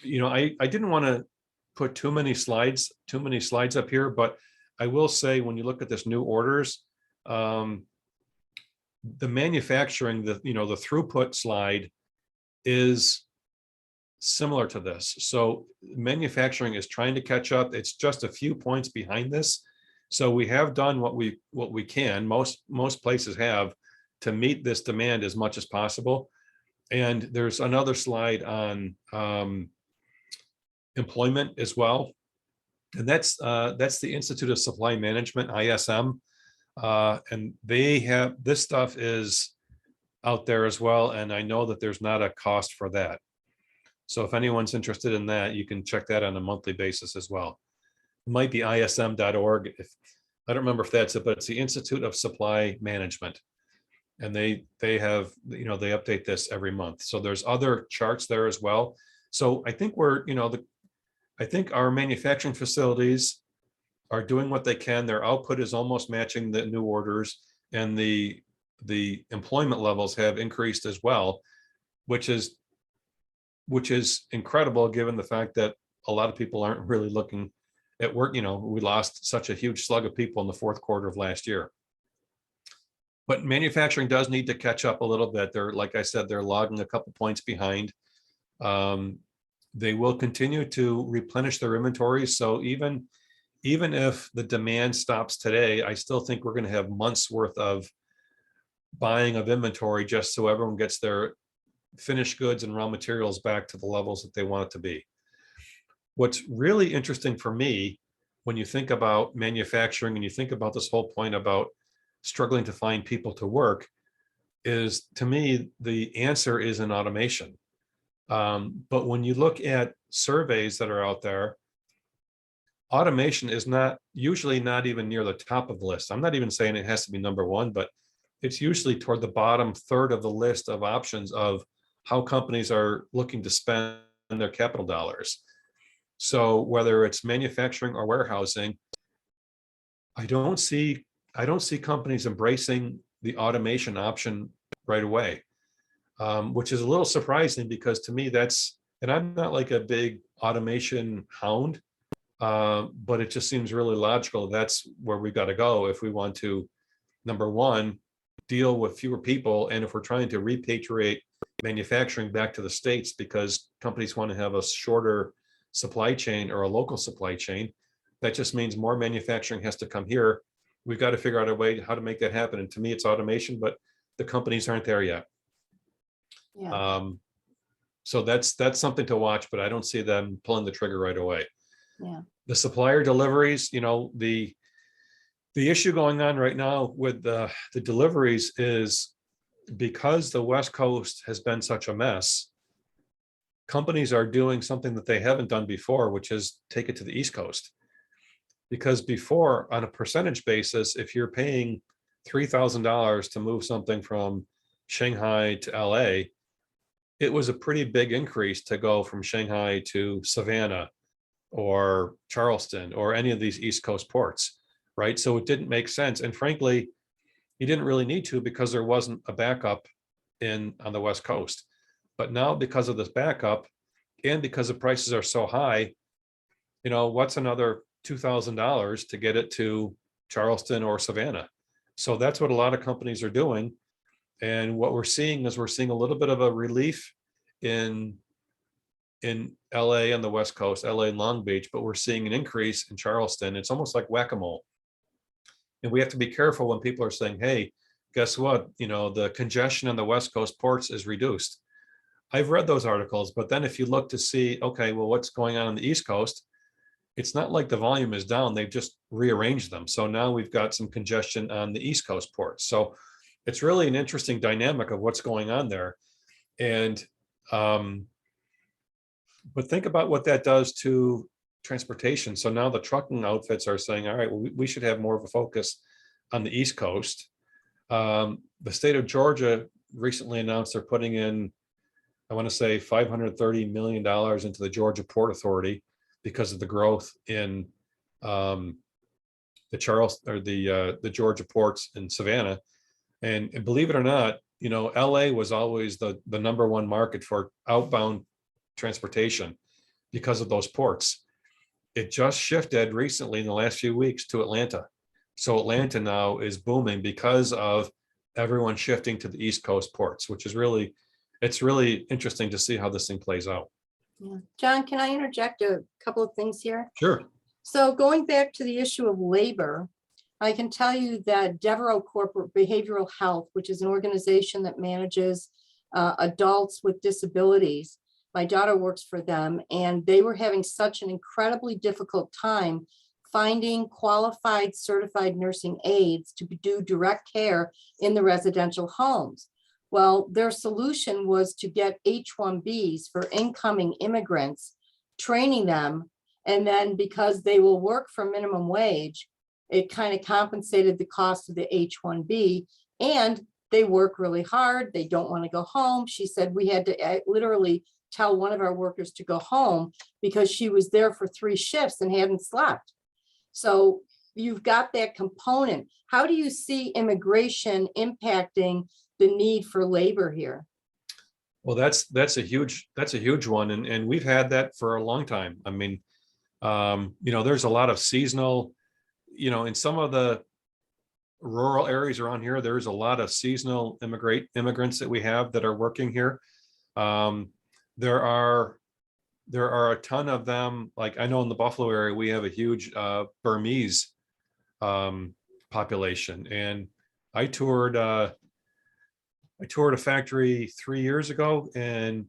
didn't want to put too many slides up here, but I will say, when you look at this new orders, the manufacturing, the throughput slide is similar to this. So manufacturing is trying to catch up. It's just a few points behind this. So we have done what we can. Most places have, to meet this demand as much as possible. And there's another slide on employment as well, and that's the Institute of Supply Management, ISM, and they have this stuff is out there as well. And I know that there's not a cost for that. So if anyone's interested in that, you can check that on a monthly basis as well. It might be ism.org. I don't remember if that's it, but it's the Institute of Supply Management. And they have, they update this every month. So there's other charts there as well. So I think I think our manufacturing facilities are doing what they can. Their output is almost matching the new orders, and the employment levels have increased as well, which is incredible, given the fact that a lot of people aren't really looking at work. We lost such a huge slug of people in the fourth quarter of last year. But manufacturing does need to catch up a little bit. Like I said, they're logging a couple points behind. They will continue to replenish their inventories. So even if the demand stops today, I still think we're going to have months worth of buying of inventory, just so everyone gets their finished goods and raw materials back to the levels that they want it to be. What's really interesting for me, when you think about manufacturing and you think about this whole point about struggling to find people to work, is, to me, the answer is in automation. But when you look at surveys that are out there, automation is usually not even near the top of the list. I'm not even saying it has to be number one, but it's usually toward the bottom third of the list of options of how companies are looking to spend their capital dollars. So whether it's manufacturing or warehousing, I don't see companies embracing the automation option right away, which is a little surprising because to me and I'm not like a big automation hound, but it just seems really logical. That's where we got to go if we want to, number one, deal with fewer people. And if we're trying to repatriate manufacturing back to the States because companies want to have a shorter supply chain or a local supply chain, that just means more manufacturing has to come here. We've got to figure out a way how to make that happen. And to me, it's automation, but the companies aren't there yet. Yeah. So that's something to watch, but I don't see them pulling the trigger right away. Yeah. The supplier deliveries, the issue going on right now with the deliveries is because the West Coast has been such a mess, companies are doing something that they haven't done before, which is take it to the East Coast. Because before, on a percentage basis, if you're paying $3,000 to move something from Shanghai to LA, it was a pretty big increase to go from Shanghai to Savannah or Charleston or any of these East Coast ports, right? So it didn't make sense. And frankly, you didn't really need to because there wasn't a backup on the West Coast. But now because of this backup and because the prices are so high, what's another $2,000 to get it to Charleston or Savannah? So that's what a lot of companies are doing. And what we're seeing is a little bit of a relief in LA and the West Coast, LA and Long Beach, but we're seeing an increase in Charleston. It's almost like whack-a-mole. And we have to be careful when people are saying, hey, guess what? The congestion on the West Coast ports is reduced. I've read those articles, but then if you look to see, okay, well, what's going on the East Coast? It's not like the volume is down. They've just rearranged them. So now we've got some congestion on the East Coast ports. So it's really an interesting dynamic of what's going on there. And, but think about what that does to transportation. So now the trucking outfits are saying, all right, well, we should have more of a focus on the East Coast. The state of Georgia recently announced they're putting in, I want to say $530 million into the Georgia Port Authority because of the growth in the Georgia ports in Savannah. And believe it or not, LA was always the number one market for outbound transportation because of those ports. It just shifted recently in the last few weeks to Atlanta. So Atlanta now is booming because of everyone shifting to the East Coast ports, which is really interesting to see how this thing plays out. Yeah. John, can I interject a couple of things here? Sure. So going back to the issue of labor, I can tell you that Devereaux Corporate Behavioral Health, which is an organization that manages adults with disabilities, my daughter works for them, and they were having such an incredibly difficult time finding qualified certified nursing aides to do direct care in the residential homes. Well, their solution was to get H-1Bs for incoming immigrants, training them, and then because they will work for minimum wage, it kind of compensated the cost of the H-1B, and they work really hard. They don't want to go home. She said we had to literally tell one of our workers to go home because she was there for 3 shifts and hadn't slept. So you've got that component. How do you see immigration impacting the need for labor here? Well, that's a huge one. And we've had that for a long time. I mean, there's a lot of seasonal, in some of the rural areas around here, there's a lot of seasonal immigrants that we have that are working here. There are a ton of them. Like I know in the Buffalo area, we have a huge Burmese population. And I toured a factory 3 years ago, and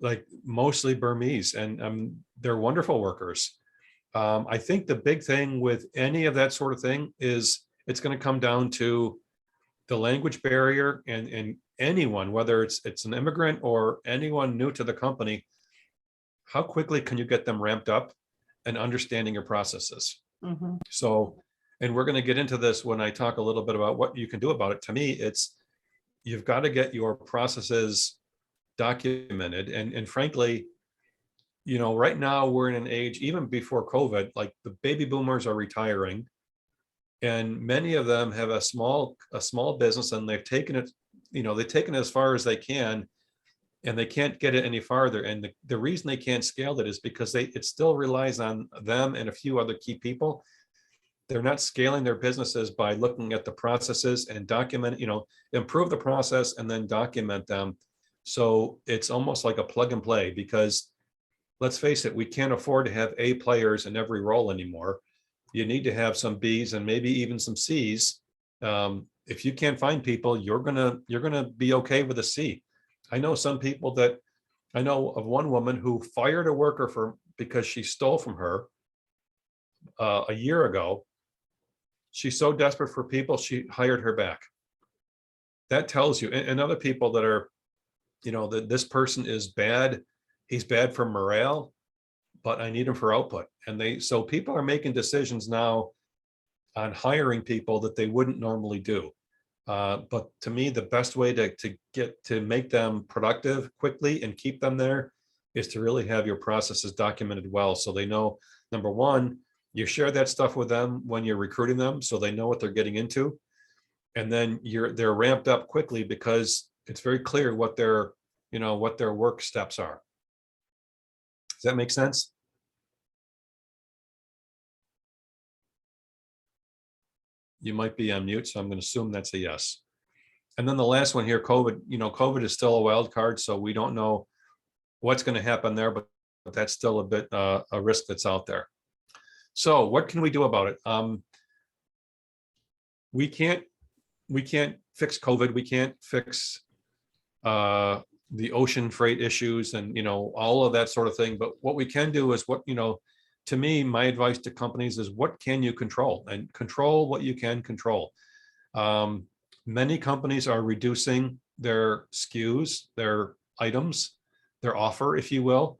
like mostly Burmese, and they're wonderful workers. I think the big thing with any of that sort of thing is it's going to come down to the language barrier, and anyone, whether it's an immigrant or anyone new to the company, how quickly can you get them ramped up and understanding your processes? Mm-hmm. So, and we're going to get into this when I talk a little bit about what you can do about it. To me, you've got to get your processes documented. And frankly, you know, right now we're in an age, even before COVID, like the baby boomers are retiring, and many of them have a small business, and they've taken it, you know, they've taken it as far as they can, and they can't get it any farther. And the reason they can't scale it is because it still relies on them and a few other key people. They're not scaling their businesses by looking at the processes and document, you know, improve the process and then document them. So it's almost like a plug and play, because let's face it, we can't afford to have A players in every role anymore. You need to have some Bs and maybe even some Cs. If you can't find people, you're gonna be okay with a C. I know some people that, I know of one woman who fired a worker because she stole from her a year ago. She's so desperate for people, she hired her back. That tells you, and other people that are, you know, that this person is bad, he's bad for morale, but I need him for output. And so people are making decisions now on hiring people that they wouldn't normally do. But to me, the best way to make them productive quickly and keep them there is to really have your processes documented well, so they know, number one, you share that stuff with them when you're recruiting them, so they know what they're getting into. And then they're ramped up quickly because it's very clear what their work steps are. Does that make sense? You might be on mute, so I'm going to assume that's a yes. And then the last one here, COVID, you know, COVID is still a wild card, so we don't know what's going to happen there, but that's still a bit a risk that's out there. So what can we do about it? We can't fix COVID. We can't fix the ocean freight issues and, you know, all of that sort of thing. But what we can do is to me, my advice to companies is, what can you control? And control what you can control. Many companies are reducing their SKUs, their items, their offer, if you will.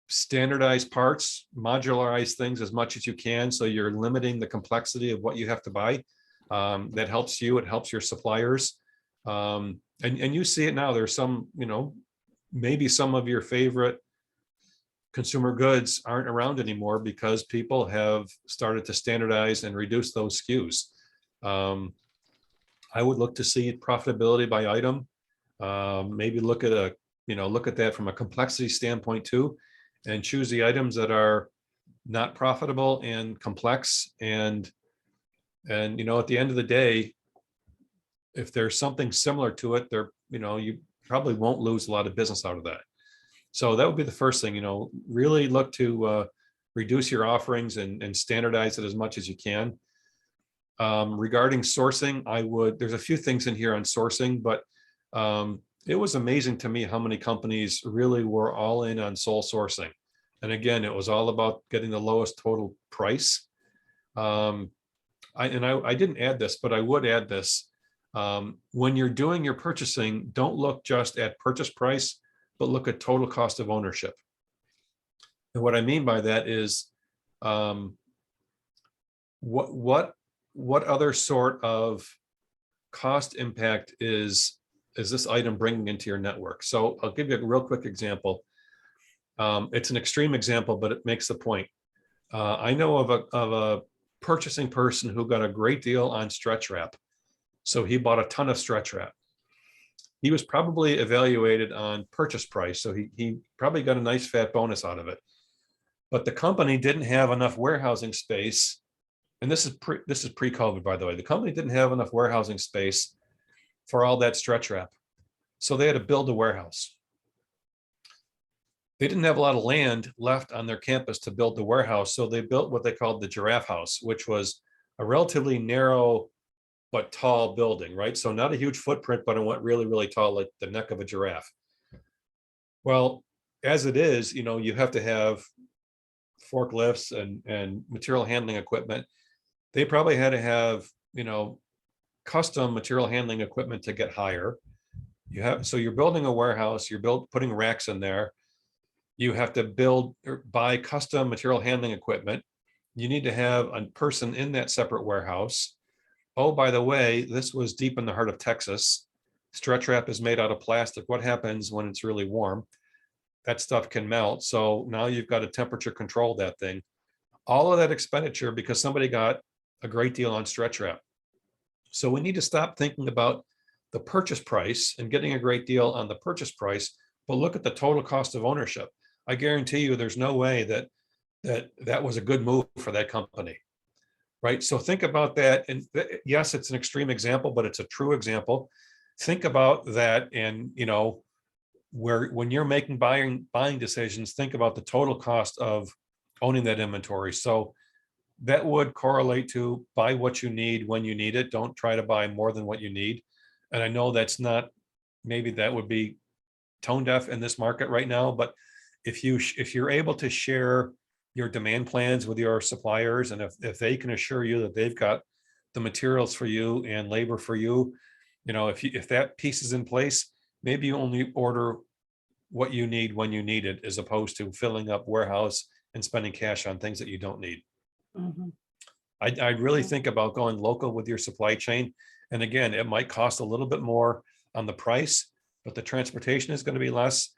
Standardize parts, modularize things as much as you can, so you're limiting the complexity of what you have to buy. That helps you, it helps your suppliers. And you see it now. There's some, you know, maybe some of your favorite consumer goods aren't around anymore because people have started to standardize and reduce those SKUs. I would look to see profitability by item. Maybe look at that from a complexity standpoint too, and choose the items that are not profitable and complex. And you know, at the end of the day, if there's something similar to it, you probably won't lose a lot of business out of that. So that would be the first thing, you know, really look to reduce your offerings and standardize it as much as you can. Regarding sourcing, there's a few things in here on sourcing, but it was amazing to me how many companies really were all in on sole sourcing. And again, it was all about getting the lowest total price. I didn't add this, but I would add this. When you're doing your purchasing, don't look just at purchase price, but look at total cost of ownership. And what I mean by that is, what other sort of cost impact is this item bringing into your network? So I'll give you a real quick example. It's an extreme example, but it makes the point. I know of a purchasing person who got a great deal on stretch wrap. So he bought a ton of stretch wrap. He was probably evaluated on purchase price, so he probably got a nice fat bonus out of it. But the company didn't have enough warehousing space, and this is pre-COVID, by the way. The company didn't have enough warehousing space for all that stretch wrap, so they had to build a warehouse. They didn't have a lot of land left on their campus to build the warehouse, so they built what they called the giraffe house, which was a relatively narrow but tall building, right? So not a huge footprint, but it went really, really tall, like the neck of a giraffe. Well, as it is, you know, you have to have forklifts and material handling equipment. They probably had to have, you know, custom material handling equipment to get higher. So you're building a warehouse, putting racks in there. You have to build or buy custom material handling equipment. You need to have a person in that separate warehouse. Oh, by the way, this was deep in the heart of Texas. Stretch wrap is made out of plastic. What happens when it's really warm? That stuff can melt. So now you've got to temperature control that thing. All of that expenditure because somebody got a great deal on stretch wrap. So we need to stop thinking about the purchase price and getting a great deal on the purchase price, but look at the total cost of ownership. I guarantee you there's no way that was a good move for that company, right? So think about that. And yes, it's an extreme example, but it's a true example. Think about that. And, when you're making buying decisions, think about the total cost of owning that inventory. So that would correlate to buy what you need when you need it. Don't try to buy more than what you need. And I know that's not, maybe that would be tone deaf in this market right now, but if you're able to share your demand plans with your suppliers, and if they can assure you that they've got the materials for you and labor for you, if that piece is in place, maybe you only order what you need when you need it, as opposed to filling up warehouse and spending cash on things that you don't need. Mhm. I really think about going local with your supply chain. And again, it might cost a little bit more on the price, but the transportation is going to be less.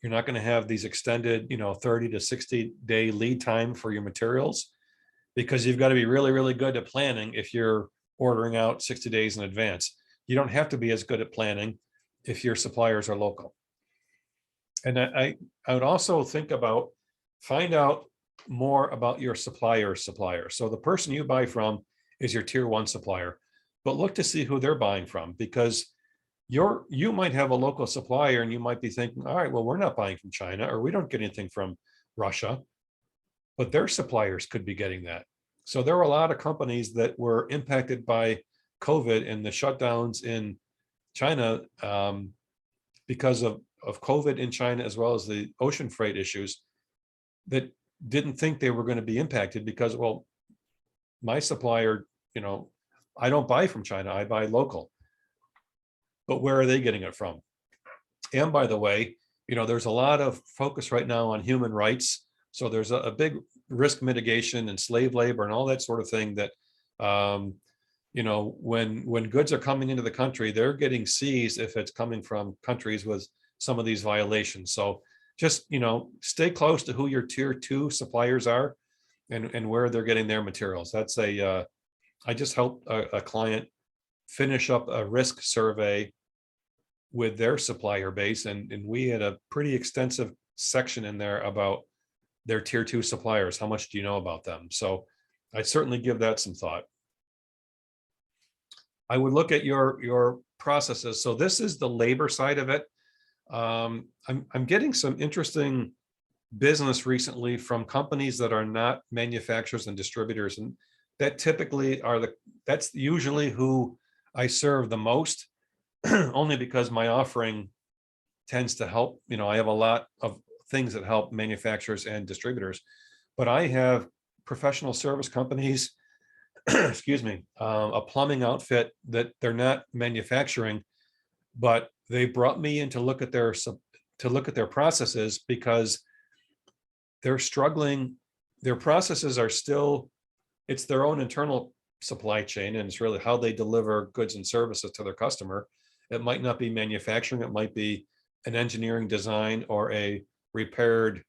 You're not going to have these extended, 30 to 60-day lead time for your materials, because you've got to be really, really good at planning if you're ordering out 60 days in advance. You don't have to be as good at planning if your suppliers are local. And I would also think about, find out more about your supplier's supplier. So the person you buy from is your tier 1 supplier, but look to see who they're buying from, because you might have a local supplier and you might be thinking, all right, well, we're not buying from China, or we don't get anything from Russia, but their suppliers could be getting that. So there were a lot of companies that were impacted by COVID and the shutdowns in China because of COVID in China, as well as the ocean freight issues, that didn't think they were going to be impacted because, well, my supplier, I don't buy from China, I buy local. But where are they getting it from? And by the way, there's a lot of focus right now on human rights. So there's a big risk mitigation and slave labor and all that sort of thing that, when goods are coming into the country, they're getting seized if it's coming from countries with some of these violations. So just, stay close to who your tier 2 suppliers are and where they're getting their materials. That's I just helped a client finish up a risk survey with their supplier base. And we had a pretty extensive section in there about their tier 2 suppliers. How much do you know about them? So I certainly give that some thought. I would look at your processes. So this is the labor side of it. I'm getting some interesting business recently from companies that are not manufacturers and distributors. And that typically that's usually who I serve the most, only because my offering tends to help. I have a lot of things that help manufacturers and distributors, but I have professional service companies, excuse me, a plumbing outfit that they're not manufacturing, but they brought me in to look at their processes because they're struggling. Their processes are still, it's their own internal supply chain, and it's really how they deliver goods and services to their customer. It might not be manufacturing, it might be an engineering design or a repaired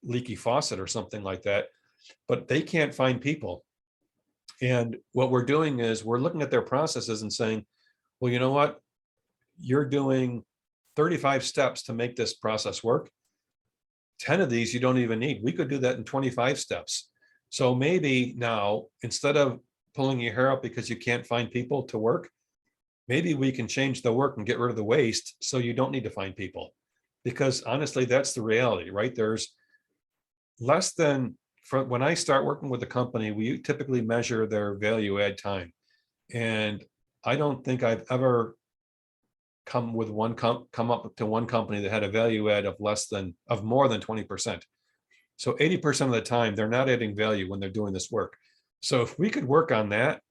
leaky faucet or something like that, but they can't find people. And what we're doing is we're looking at their processes and saying, well, you know what? You're doing 35 steps to make this process work. 10 of these you don't even need. We could do that in 25 steps. So maybe now, instead of pulling your hair out because you can't find people to work, maybe we can change the work and get rid of the waste so you don't need to find people. Because honestly, that's the reality, right? There's less than, when I start working with a company, we typically measure their value add time. And I don't think I've ever come up to one company that had a value add of more than 20%. So 80% of the time, they're not adding value when they're doing this work. So if we could work on that,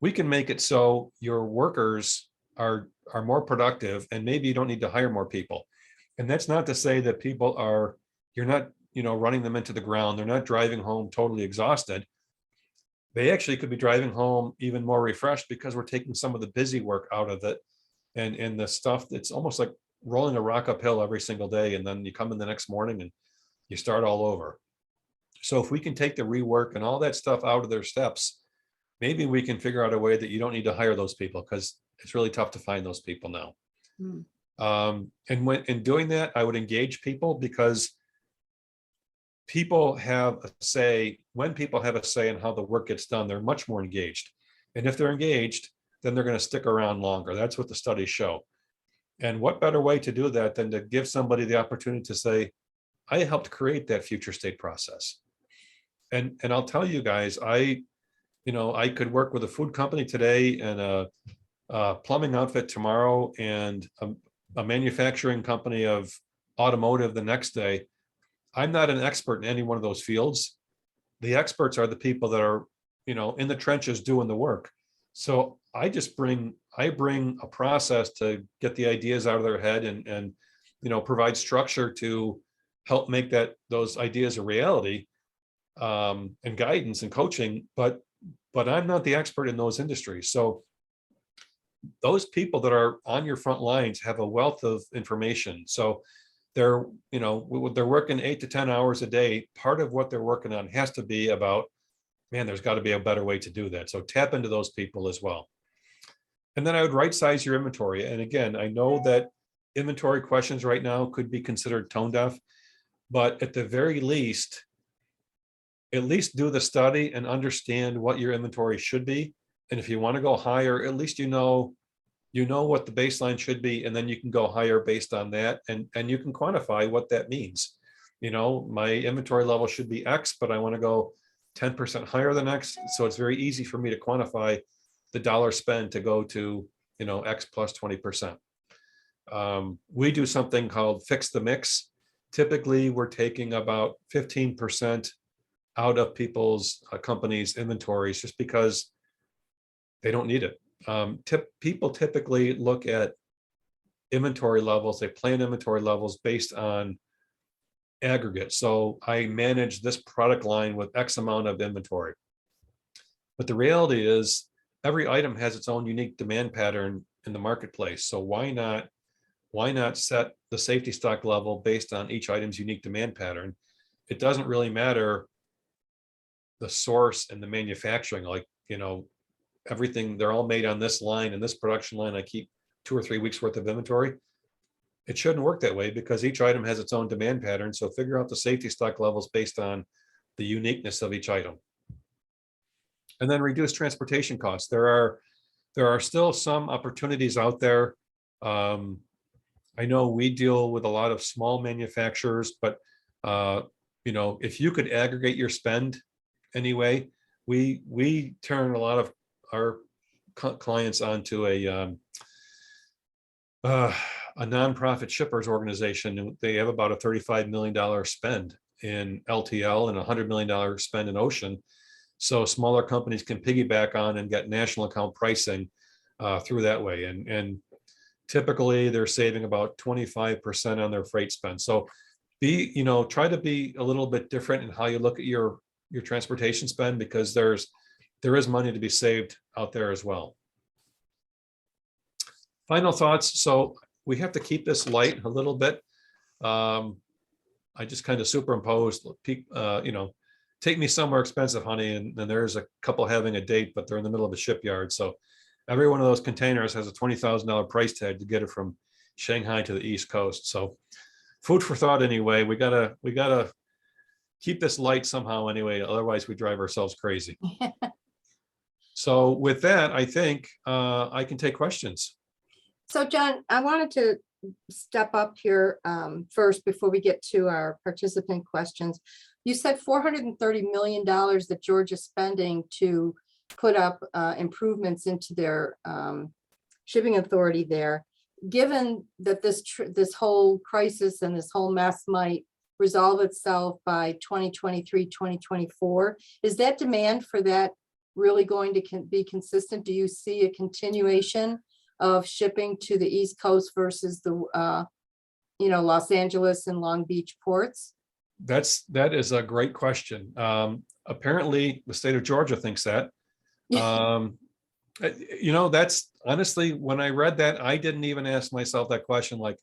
we can make it so your workers are more productive, and maybe you don't need to hire more people. And that's not to say that you're not, running them into the ground. They're not driving home totally exhausted, they actually could be driving home even more refreshed because we're taking some of the busy work out of it. And the stuff that's almost like rolling a rock uphill every single day. And then you come in the next morning and you start all over. So if we can take the rework and all that stuff out of their steps, maybe we can figure out a way that you don't need to hire those people, because it's really tough to find those people now. And when in doing that, I would engage people, because people have a say. When people have a say in how the work gets done, they're much more engaged. And if they're engaged, then they're going to stick around longer. That's what the studies show. And what better way to do that than to give somebody the opportunity to say, I helped create that future state process. And I'll tell you guys, I could work with a food company today and a plumbing outfit tomorrow and a manufacturing company of automotive the next day. I'm not an expert in any one of those fields. The experts are the people that are, in the trenches doing the work. So I bring a process to get the ideas out of their head and provide structure to help make those ideas a reality, and guidance and coaching, but I'm not the expert in those industries. So those people that are on your front lines have a wealth of information. So they're working 8 to 10 hours a day. Part of what they're working on has to be about, man, there's got to be a better way to do that. So tap into those people as well. And then I would right size your inventory. And again, I know that inventory questions right now could be considered tone deaf, but at the very least, at least do the study and understand what your inventory should be. And if you want to go higher, at least you know what the baseline should be, and then you can go higher based on that, and you can quantify what that means. My inventory level should be X, but I want to go 10% higher than X. So it's very easy for me to quantify the dollar spend to go to, X plus 20%. We do something called fix the mix. Typically, we're taking about 15% out of people's companies' inventories just because they don't need it. People typically look at inventory levels, they plan inventory levels based on aggregate. So I manage this product line with X amount of inventory. But the reality is every item has its own unique demand pattern in the marketplace. So why not set the safety stock level based on each item's unique demand pattern? It doesn't really matter the source and the manufacturing, everything, they're all made on this line and this production line. I keep 2 or 3 weeks worth of inventory. It shouldn't work that way because each item has its own demand pattern. So figure out the safety stock levels based on the uniqueness of each item. And then reduce transportation costs. There are still some opportunities out there. I know we deal with a lot of small manufacturers, but if you could aggregate your spend anyway, we turn a lot of our clients onto a nonprofit shippers organization, and they have about a $35 million spend in LTL and $100 million spend in ocean. So smaller companies can piggyback on and get national account pricing through that way. And typically they're saving about 25% on their freight spend. So try to be a little bit different in how you look at your transportation spend, because there is money to be saved out there as well. Final thoughts. So we have to keep this light a little bit. I just kind of superimposed, take me somewhere expensive, honey. And there's a couple having a date, but they're in the middle of a shipyard. So every one of those containers has a $20,000 price tag to get it from Shanghai to the East Coast. So food for thought anyway. We gotta keep this light somehow anyway. Otherwise we drive ourselves crazy. So with that, I think I can take questions. So John, I wanted to step up here first before we get to our participant questions. You said $430 million that Georgia's spending to put up improvements into their shipping authority there. Given that this whole crisis and this whole mess might resolve itself by 2023, 2024, is that demand for that really going to be consistent? Do you see a continuation of shipping to the East Coast versus the Los Angeles and Long Beach ports? That is a great question. Apparently, the state of Georgia thinks that. That's honestly, when I read that, I didn't even ask myself that question, like,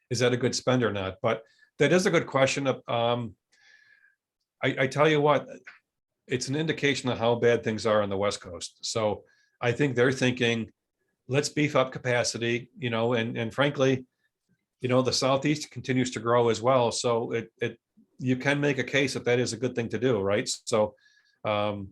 is that a good spend or not? But that is a good question. I tell you what, it's an indication of how bad things are on the West Coast. So I think they're thinking, let's beef up capacity, and frankly, the Southeast continues to grow as well. So you can make a case that is a good thing to do, right? So, Well,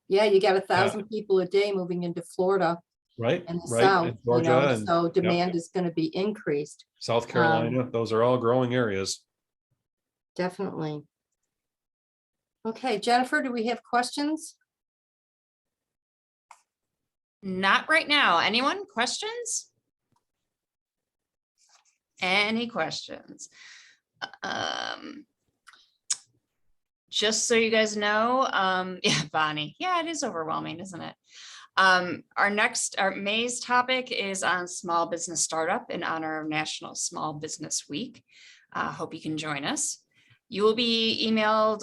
yeah, you got 1,000 people a day moving into Florida right, and the right, South, and Georgia, and so yep, demand is going to be increased. South Carolina, those are all growing areas. Definitely. Okay, Jennifer, do we have questions? Not right now. Anyone? Questions? Any questions? Just so you guys know, yeah, Bonnie, yeah, it is overwhelming, isn't it? Our May's topic is on small business startup in honor of National Small Business Week. Hope you can join us. You will be emailed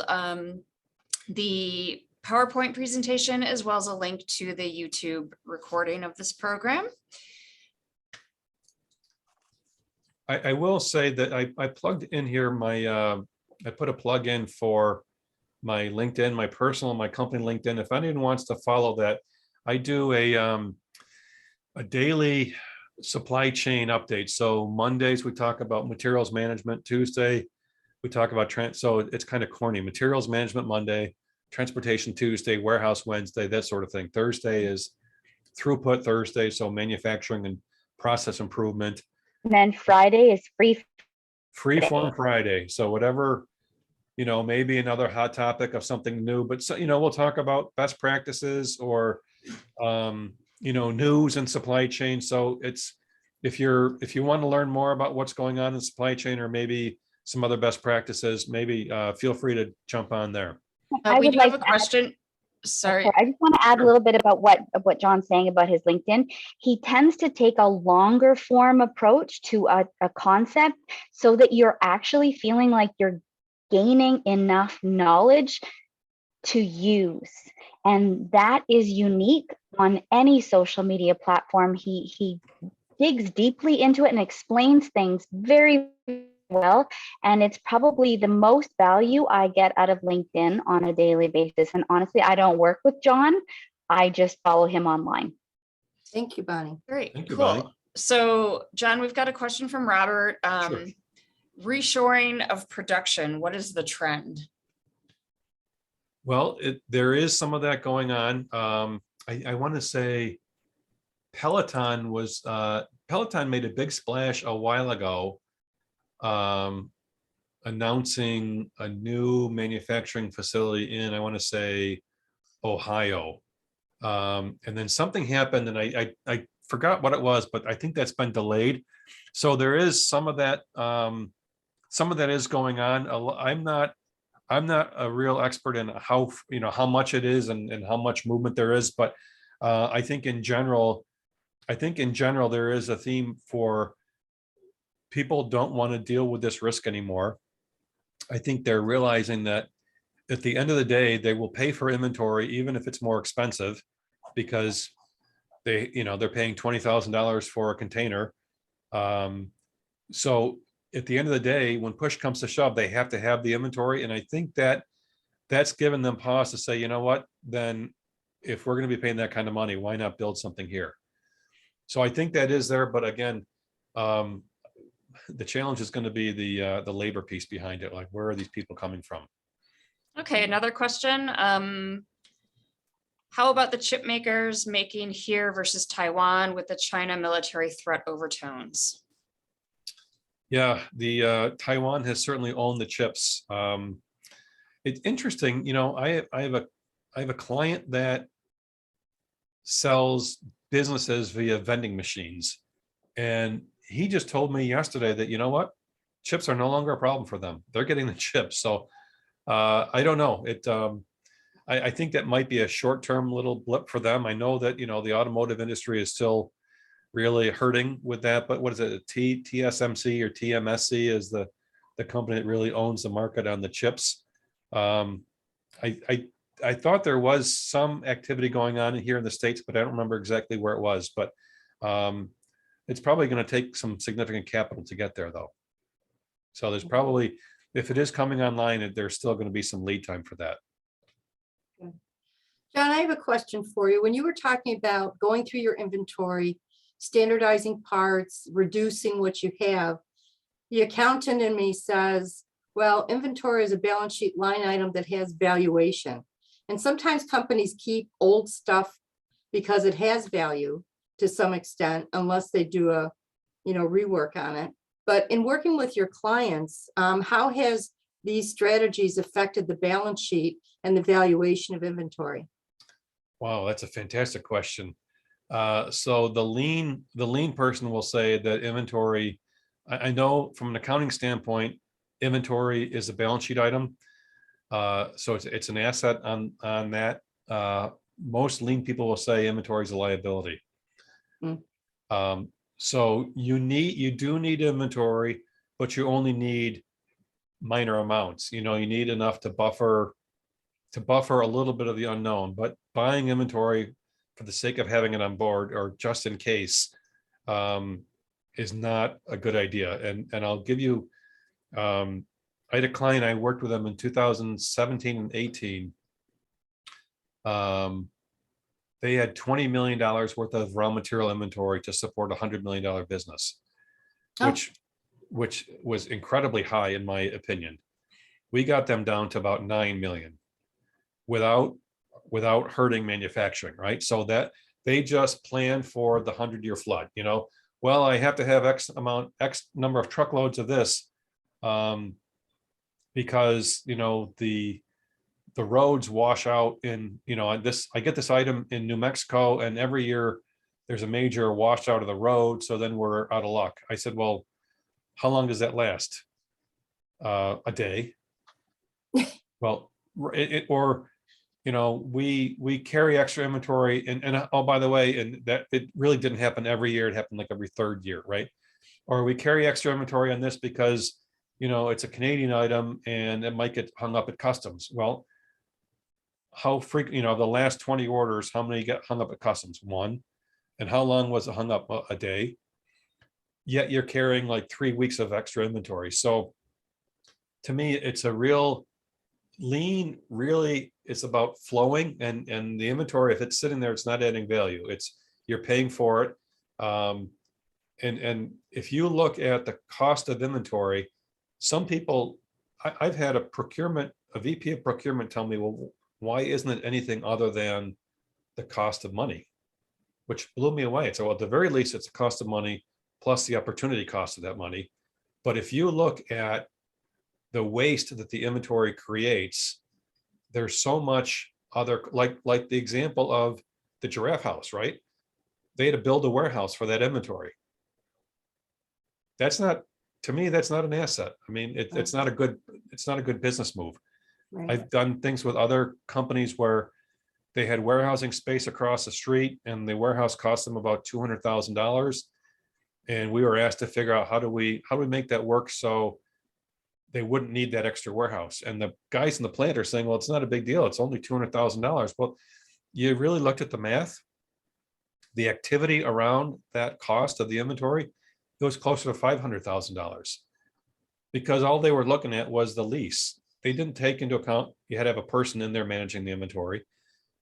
the PowerPoint presentation as well as a link to the YouTube recording of this program. I will say that I plugged in here I put a plug in for my LinkedIn, my personal, my company LinkedIn. If anyone wants to follow that, I do a daily supply chain update. So Mondays we talk about materials management. Tuesday we talk about so it's kind of corny. Materials management Monday, transportation Tuesday, warehouse Wednesday, that sort of thing. Thursday is throughput Thursday, so manufacturing and process improvement. And then Friday is Free form Friday. So whatever, maybe another hot topic of something new, but we'll talk about best practices or news and supply chain. So it's if you want to learn more about what's going on in supply chain or maybe some other best practices, maybe feel free to jump on there. I We would do like have a to question. Sorry. I just want to add a little bit about what John's saying about his LinkedIn. He tends to take a longer form approach to a concept so that you're actually feeling like you're gaining enough knowledge to use. And that is unique on any social media platform. He digs deeply into it and explains things very well. And it's probably the most value I get out of LinkedIn on a daily basis. And honestly, I don't work with John. I just follow him online. Thank you, Bonnie. Great. Thank you, Cool. Bonnie. So, John, we've got a question from Robert. Sure. Reshoring of production. What is the trend? Well, there is some of that going on. I want to say Peloton made a big splash a while ago, announcing a new manufacturing facility in, I want to say, Ohio. And then something happened and I forgot what it was, but I think that's been delayed. So there is some of that is going on. I'm not a real expert in how much it is and how much movement there is, but I think in general there is a theme for people don't want to deal with this risk anymore. I think they're realizing that at the end of the day, they will pay for inventory, even if it's more expensive, because they're paying $20,000 for a container. So at the end of the day, when push comes to shove, they have to have the inventory. And I think that's given them pause to say, you know what, then if we're going to be paying that kind of money, why not build something here? So I think that is there. But again, the challenge is going to be the labor piece behind it. Like, where are these people coming from? Okay, another question. How about the chip makers making here versus Taiwan with the China military threat overtones? Yeah, the Taiwan has certainly owned the chips. It's interesting, I have a client that sells businesses via vending machines, and he just told me yesterday that, you know what, chips are no longer a problem for them. They're getting the chips. So I don't know. I think that might be a short-term little blip for them. I know that, the automotive industry is still really hurting with that, but what is it, TSMC or TMSC is the the company that really owns the market on the chips. I thought there was some activity going on here in the States, but I don't remember exactly where it was. But it's probably going to take some significant capital to get there, though. So there's probably, if it is coming online, there's still going to be some lead time for that. John, I have a question for you. When you were talking about going through your inventory, standardizing parts, reducing what you have, the accountant in me says, well, inventory is a balance sheet line item that has valuation. And sometimes companies keep old stuff because it has value to some extent, unless they do a, rework on it. But in working with your clients, how has these strategies affected the balance sheet and the valuation of inventory? Wow, that's a fantastic question. So the lean person will say that inventory, I know from an accounting standpoint, inventory is a balance sheet item. So it's an asset on that. Most lean people will say inventory is a liability. So you do need inventory, but you only need minor amounts. You need enough to buffer a little bit of the unknown. But buying inventory for the sake of having it on board or just in case is not a good idea. And I'll give you, I had a client, I worked with them in 2017 and 18. They had $20 million worth of raw material inventory to support a $100 million business, which was incredibly high in my opinion. We got them down to about 9 million without hurting manufacturing, right? So that they just planned for the 100-year flood. Well, I have to have X number of truckloads of this because the roads wash out in, I get this item in New Mexico, and every year there's a major washout of the road. So then we're out of luck. I said, well, how long does that last? A day. Well, we carry extra inventory and oh, by the way, and that it really didn't happen every year. It happened like every third year, right? Or we carry extra inventory on this because, it's a Canadian item and it might get hung up at customs. Well, how frequent, the last 20 orders, how many get hung up at customs? One. And how long was it hung up? A day. Yet you're carrying like 3 weeks of extra inventory. So to me, it's a real lean, really, it's about flowing and the inventory. If it's sitting there, it's not adding value. You're paying for it. And if you look at the cost of inventory, some people, I've had a VP of procurement tell me, well, why isn't it anything other than the cost of money? Which blew me away. So at the very least, it's the cost of money plus the opportunity cost of that money. But if you look at the waste that the inventory creates, there's so much other, like the example of the giraffe house, right? They had to build a warehouse for that inventory. To me, that's not an asset. I mean, it's not a good business move. Right. I've done things with other companies where they had warehousing space across the street and the warehouse cost them about $200,000. And we were asked to figure out how do we make that work so they wouldn't need that extra warehouse. And the guys in the plant are saying, well, it's not a big deal. It's only $200,000. Well, you really looked at the math, the activity around that cost of the inventory, it was closer to $500,000 because all they were looking at was the lease. They didn't take into account, you had to have a person in there managing the inventory.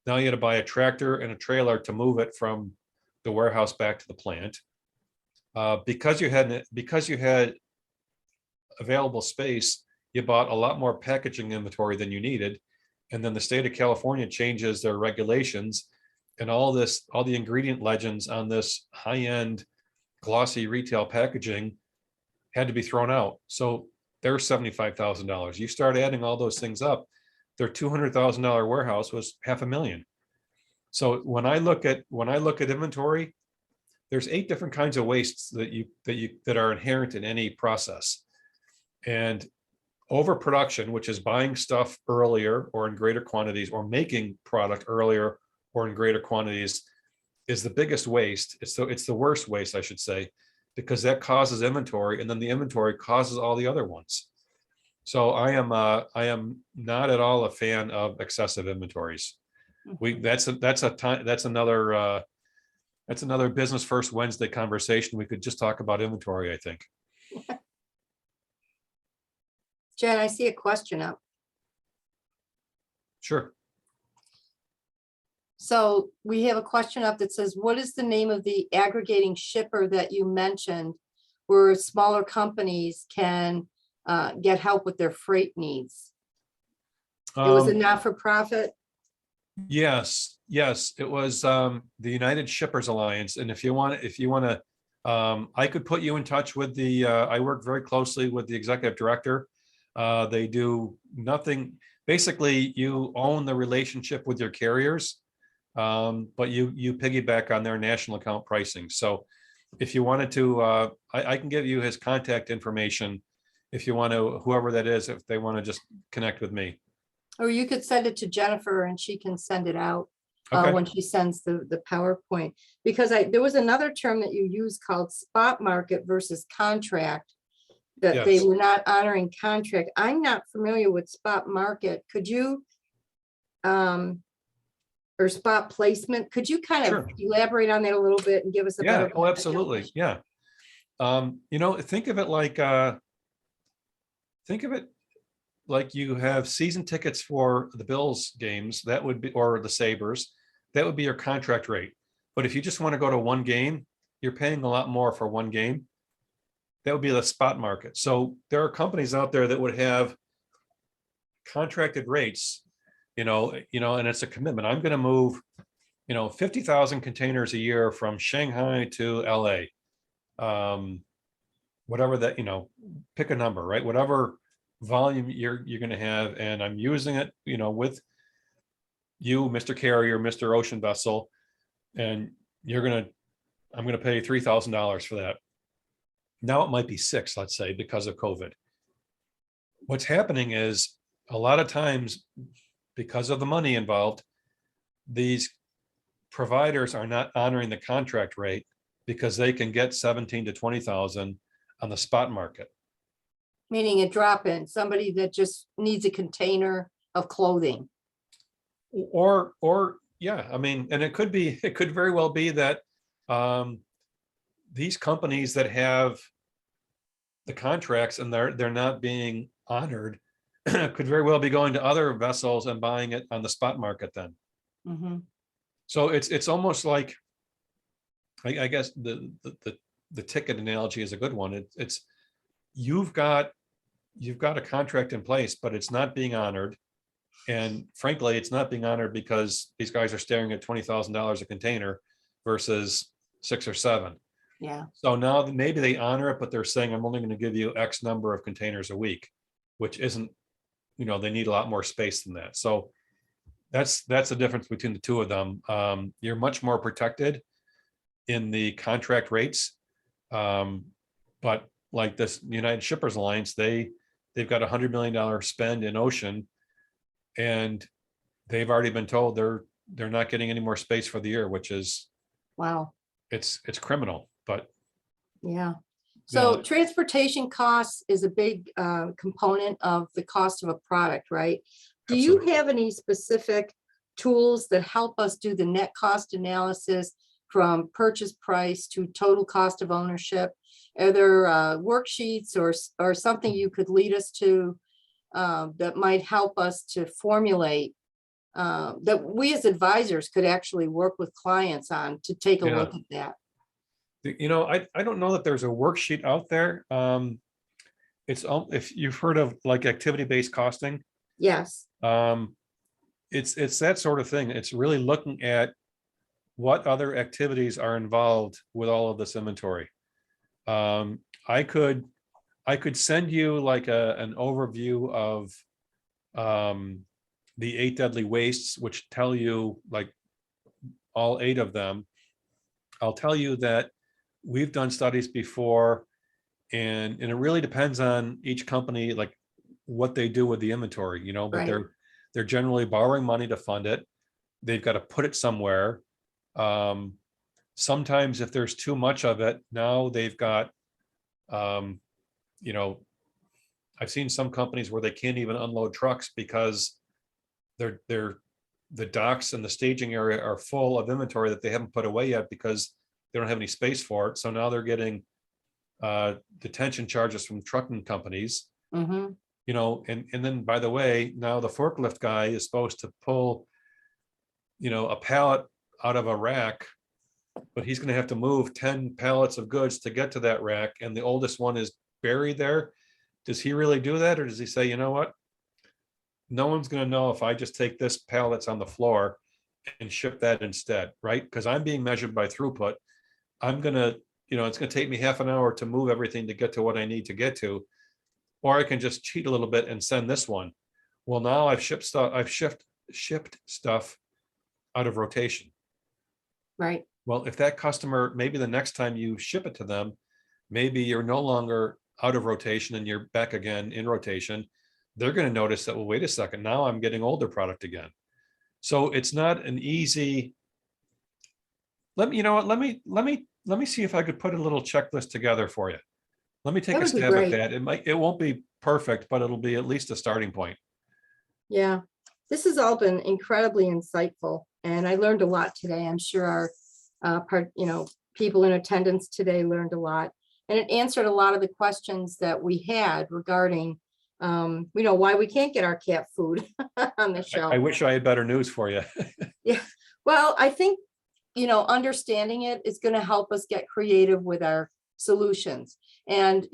Now you had to buy a tractor and a trailer to move it from the warehouse back to the plant. Because you had available space, you bought a lot more packaging inventory than you needed. And then the state of California changes their regulations and all the ingredient legends on this high-end glossy retail packaging had to be thrown out. So there's $75,000. You start adding all those things up, their $200,000 warehouse was $500,000. So when I look at inventory, there's 8 different kinds of wastes that are inherent in any process. And overproduction, which is buying stuff earlier or in greater quantities or making product earlier or in greater quantities, is the biggest waste. It's the worst waste, I should say, because that causes inventory, and then the inventory causes all the other ones. So I am not at all a fan of excessive inventories. That's another Business First Wednesday conversation. We could just talk about inventory, I think. Jen, I see a question up. Sure. So we have a question up that says, what is the name of the aggregating shipper that you mentioned where smaller companies can get help with their freight needs? It was a not-for-profit. Yes, it was the United Shippers Alliance. And if you want to, I could put you in touch with the, I work very closely with the executive director. They do nothing. Basically, you own the relationship with your carriers, but you piggyback on their national account pricing. So if you wanted to, I can give you his contact information if you want to, whoever that is, if they want to just connect with me. Or you could send it to Jennifer and she can send it out Okay. when she sends the PowerPoint. Because there was another term that you used called spot market versus contract, that they Yes. were not honoring contract. I'm not familiar with spot market. Could you, or spot placement, could you kind of Sure. elaborate on that a little bit and give us a Yeah. better? Oh, absolutely. Yeah. Think of it like you have season tickets for the Bills games, that would be, or the Sabres, that would be your contract rate. But if you just want to go to one game, you're paying a lot more for one game. That would be the spot market. So there are companies out there that would have contracted rates, and it's a commitment. I'm going to move, 50,000 containers a year from Shanghai to LA. Whatever that, pick a number, right? Whatever volume you're going to have, and I'm using it, with you, Mr. Carrier, Mr. Ocean Vessel, and I'm going to pay $3,000 for that. Now it might be $6,000, let's say, because of COVID. What's happening is a lot of times, because of the money involved, these providers are not honoring the contract rate because they can get 17 to 20,000 on the spot market. Meaning a drop-in, somebody that just needs a container of clothing. Or yeah, and it could very well be that these companies that have the contracts and they're not being honored could very well be going to other vessels and buying it on the spot market then. Mm-hmm. So it's almost like, I guess the ticket analogy is a good one. It's you've got a contract in place, but it's not being honored. And frankly, it's not being honored because these guys are staring at $20,000 a container versus 6 or 7. Yeah. So now maybe they honor it, but they're saying, I'm only going to give you X number of containers a week, which isn't, they need a lot more space than that. So that's the difference between the two of them. You're much more protected in the contract rates. But like this United Shippers Alliance, they've got $100 million spend in ocean, and they've already been told they're not getting any more space for the year, which is, Wow. it's criminal, but yeah. So Yeah. transportation costs is a big component of the cost of a product, right? Do you Absolutely. have any specific tools that help us do the net cost analysis from purchase price to total cost of ownership? Are there worksheets or something you could lead us to that might help us to formulate that we as advisors could actually work with clients on to take a Yeah. look at that? I don't know that there's a worksheet out there. If you've heard of like activity-based costing, Yes. it's that sort of thing. It's really looking at what other activities are involved with all of this inventory. I could send you like an overview of the 8 deadly wastes, which tell you like all 8 of them. I'll tell you that we've done studies before, and it really depends on each company, like what they do with the inventory, but Right. they're generally borrowing money to fund it. They've got to put it somewhere. Sometimes if there's too much of it, now they've got, I've seen some companies where they can't even unload trucks because the docks and the staging area are full of inventory that they haven't put away yet because they don't have any space for it. So now they're getting detention charges from trucking companies. Mm-hmm. You know, and then, by the way, now the forklift guy is supposed to pull, you know, a pallet out of a rack, but he's going to have to move 10 pallets of goods to get to that rack, and the oldest one is buried there. Does he really do that, or does he say, you know what, no one's going to know if I just take this pallet that's on the floor and ship that instead, right? Because I'm being measured by throughput. I'm going to, you know, it's going to take me half an hour to move everything to get to what I need to get to, or I can just cheat a little bit and send this one. Well, now I've shipped stuff out of rotation. Right. Well, if that customer, maybe the next time you ship it to them, maybe you're no longer out of rotation and you're back again in rotation, they're going to notice that, well, wait a second, now I'm getting older product again. So it's not an easy, you know what, let me see if I could put a little checklist together for you. Let me take That a would be stab at great. that. It won't be perfect, but it'll be at least a starting point. Yeah, this has all been incredibly insightful, and I learned a lot today. I'm sure our people in attendance today learned a lot, and it answered a lot of the questions that we had regarding, why we can't get our cat food on the shelf. I wish I had better news for you. Yeah, well, I think, understanding it is going to help us get creative with our solutions. And,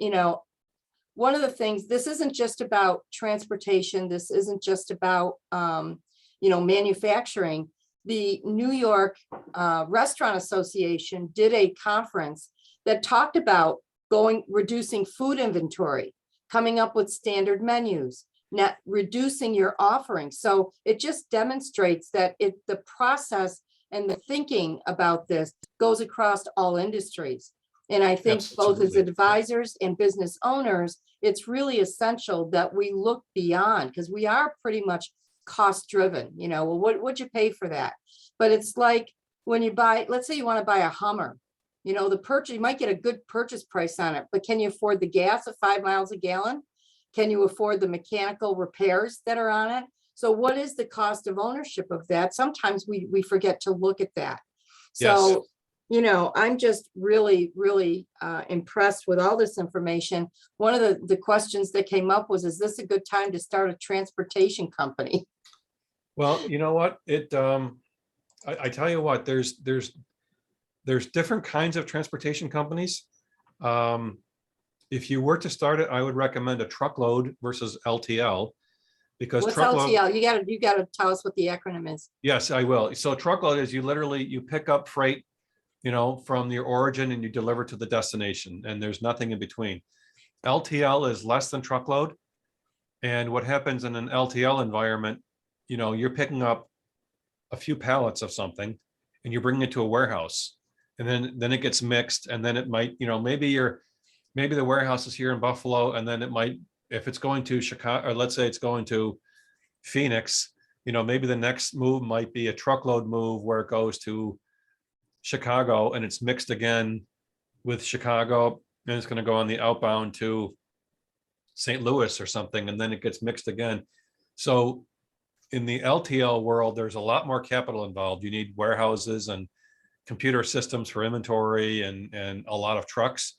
one of the things, this isn't just about transportation. This isn't just about, manufacturing. The New York Restaurant Association did a conference that talked about reducing food inventory, coming up with standard menus, not reducing your offerings. So it just demonstrates that the process and the thinking about this goes across all industries. And I think both as Absolutely. advisors and business owners, it's really essential that we look beyond, because we are pretty much cost driven. Well, what'd you pay for that? But it's like when you buy, let's say you want to buy a Hummer, the purchase, you might get a good purchase price on it, but can you afford the gas at 5 miles a gallon? Can you afford the mechanical repairs that are on it? So what is the cost of ownership of that? Sometimes we forget to look at that. So, I'm just really, really impressed with all this information. One of the questions that came up was, is this a good time to start a transportation company? Well, you know what, I tell you what, there's different kinds of transportation companies. If you were to start it, I would recommend a truckload versus LTL, because What's truckload, LTL? You gotta tell us what the acronym is. yes, I will. So truckload is you pick up freight, from your origin and you deliver to the destination, and there's nothing in between. LTL is less than truckload. And what happens in an LTL environment, you're picking up a few pallets of something and you're bringing it to a warehouse, and then it gets mixed, and then it might, maybe the warehouse is here in Buffalo, and then it might, if it's going to Chicago, or let's say it's going to Phoenix, maybe the next move might be a truckload move where it goes to Chicago and it's mixed again with Chicago, and it's going to go on the outbound to St. Louis or something, and then it gets mixed again. So in the LTL world, there's a lot more capital involved. You need warehouses and computer systems for inventory and a lot of trucks.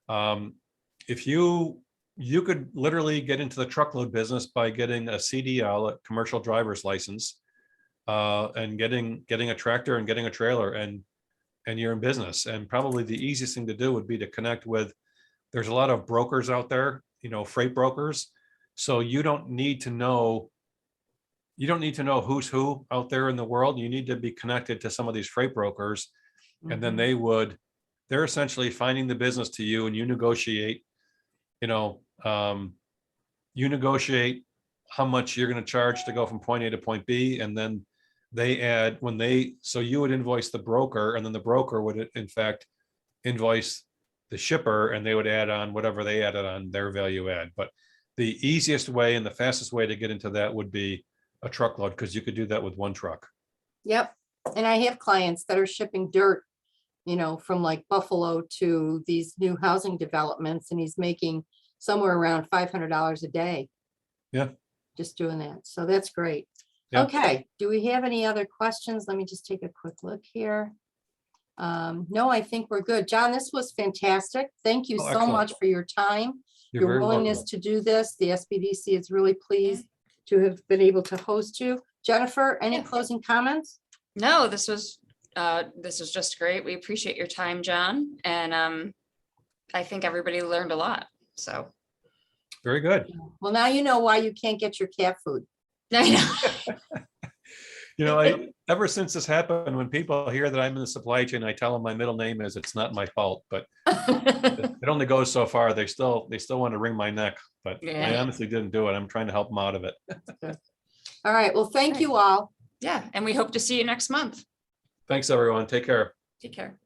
If you could literally get into the truckload business by getting a CDL, a commercial driver's license, and getting a tractor and getting a trailer, and you're in business. And probably the easiest thing to do would be to connect with, there's a lot of brokers out there, freight brokers. So you don't need to know who's who out there in the world. You need to be connected to some of these freight brokers. And then they're essentially finding the business to you, and you negotiate, how much you're going to charge to go from point A to point B. And then they add, so you would invoice the broker, and then the broker would in fact invoice the shipper, and they would add on whatever they added on their value add. But the easiest way and the fastest way to get into that would be a truckload, because you could do that with one truck. Yep. And I have clients that are shipping dirt, from like Buffalo to these new housing developments, and he's making somewhere around $500 a day. Yeah. Just doing that. So that's great. Yeah. Okay, do we have any other questions? Let me just take a quick look here. No, I think we're good. John, this was fantastic. Thank you Oh, so excellent. much for your time, You're your very willingness welcome. to do this. The SBDC is really pleased to have been able to host you. Jennifer, any Yeah. closing comments? No, this was just great. We appreciate your time, John. And I think everybody learned a lot. So Very good. Well, now you know why you can't get your cat food. I know. You know, ever since this happened, when people hear that I'm in the supply chain, I tell them my middle name is, it's not my fault, but it only goes so far. They still want to wring my neck, but I Yeah. honestly didn't do it. I'm trying to help them out of it. All right, well, thank you all. Yeah, and we hope to see you next month. Thanks, everyone. Take care. Take care.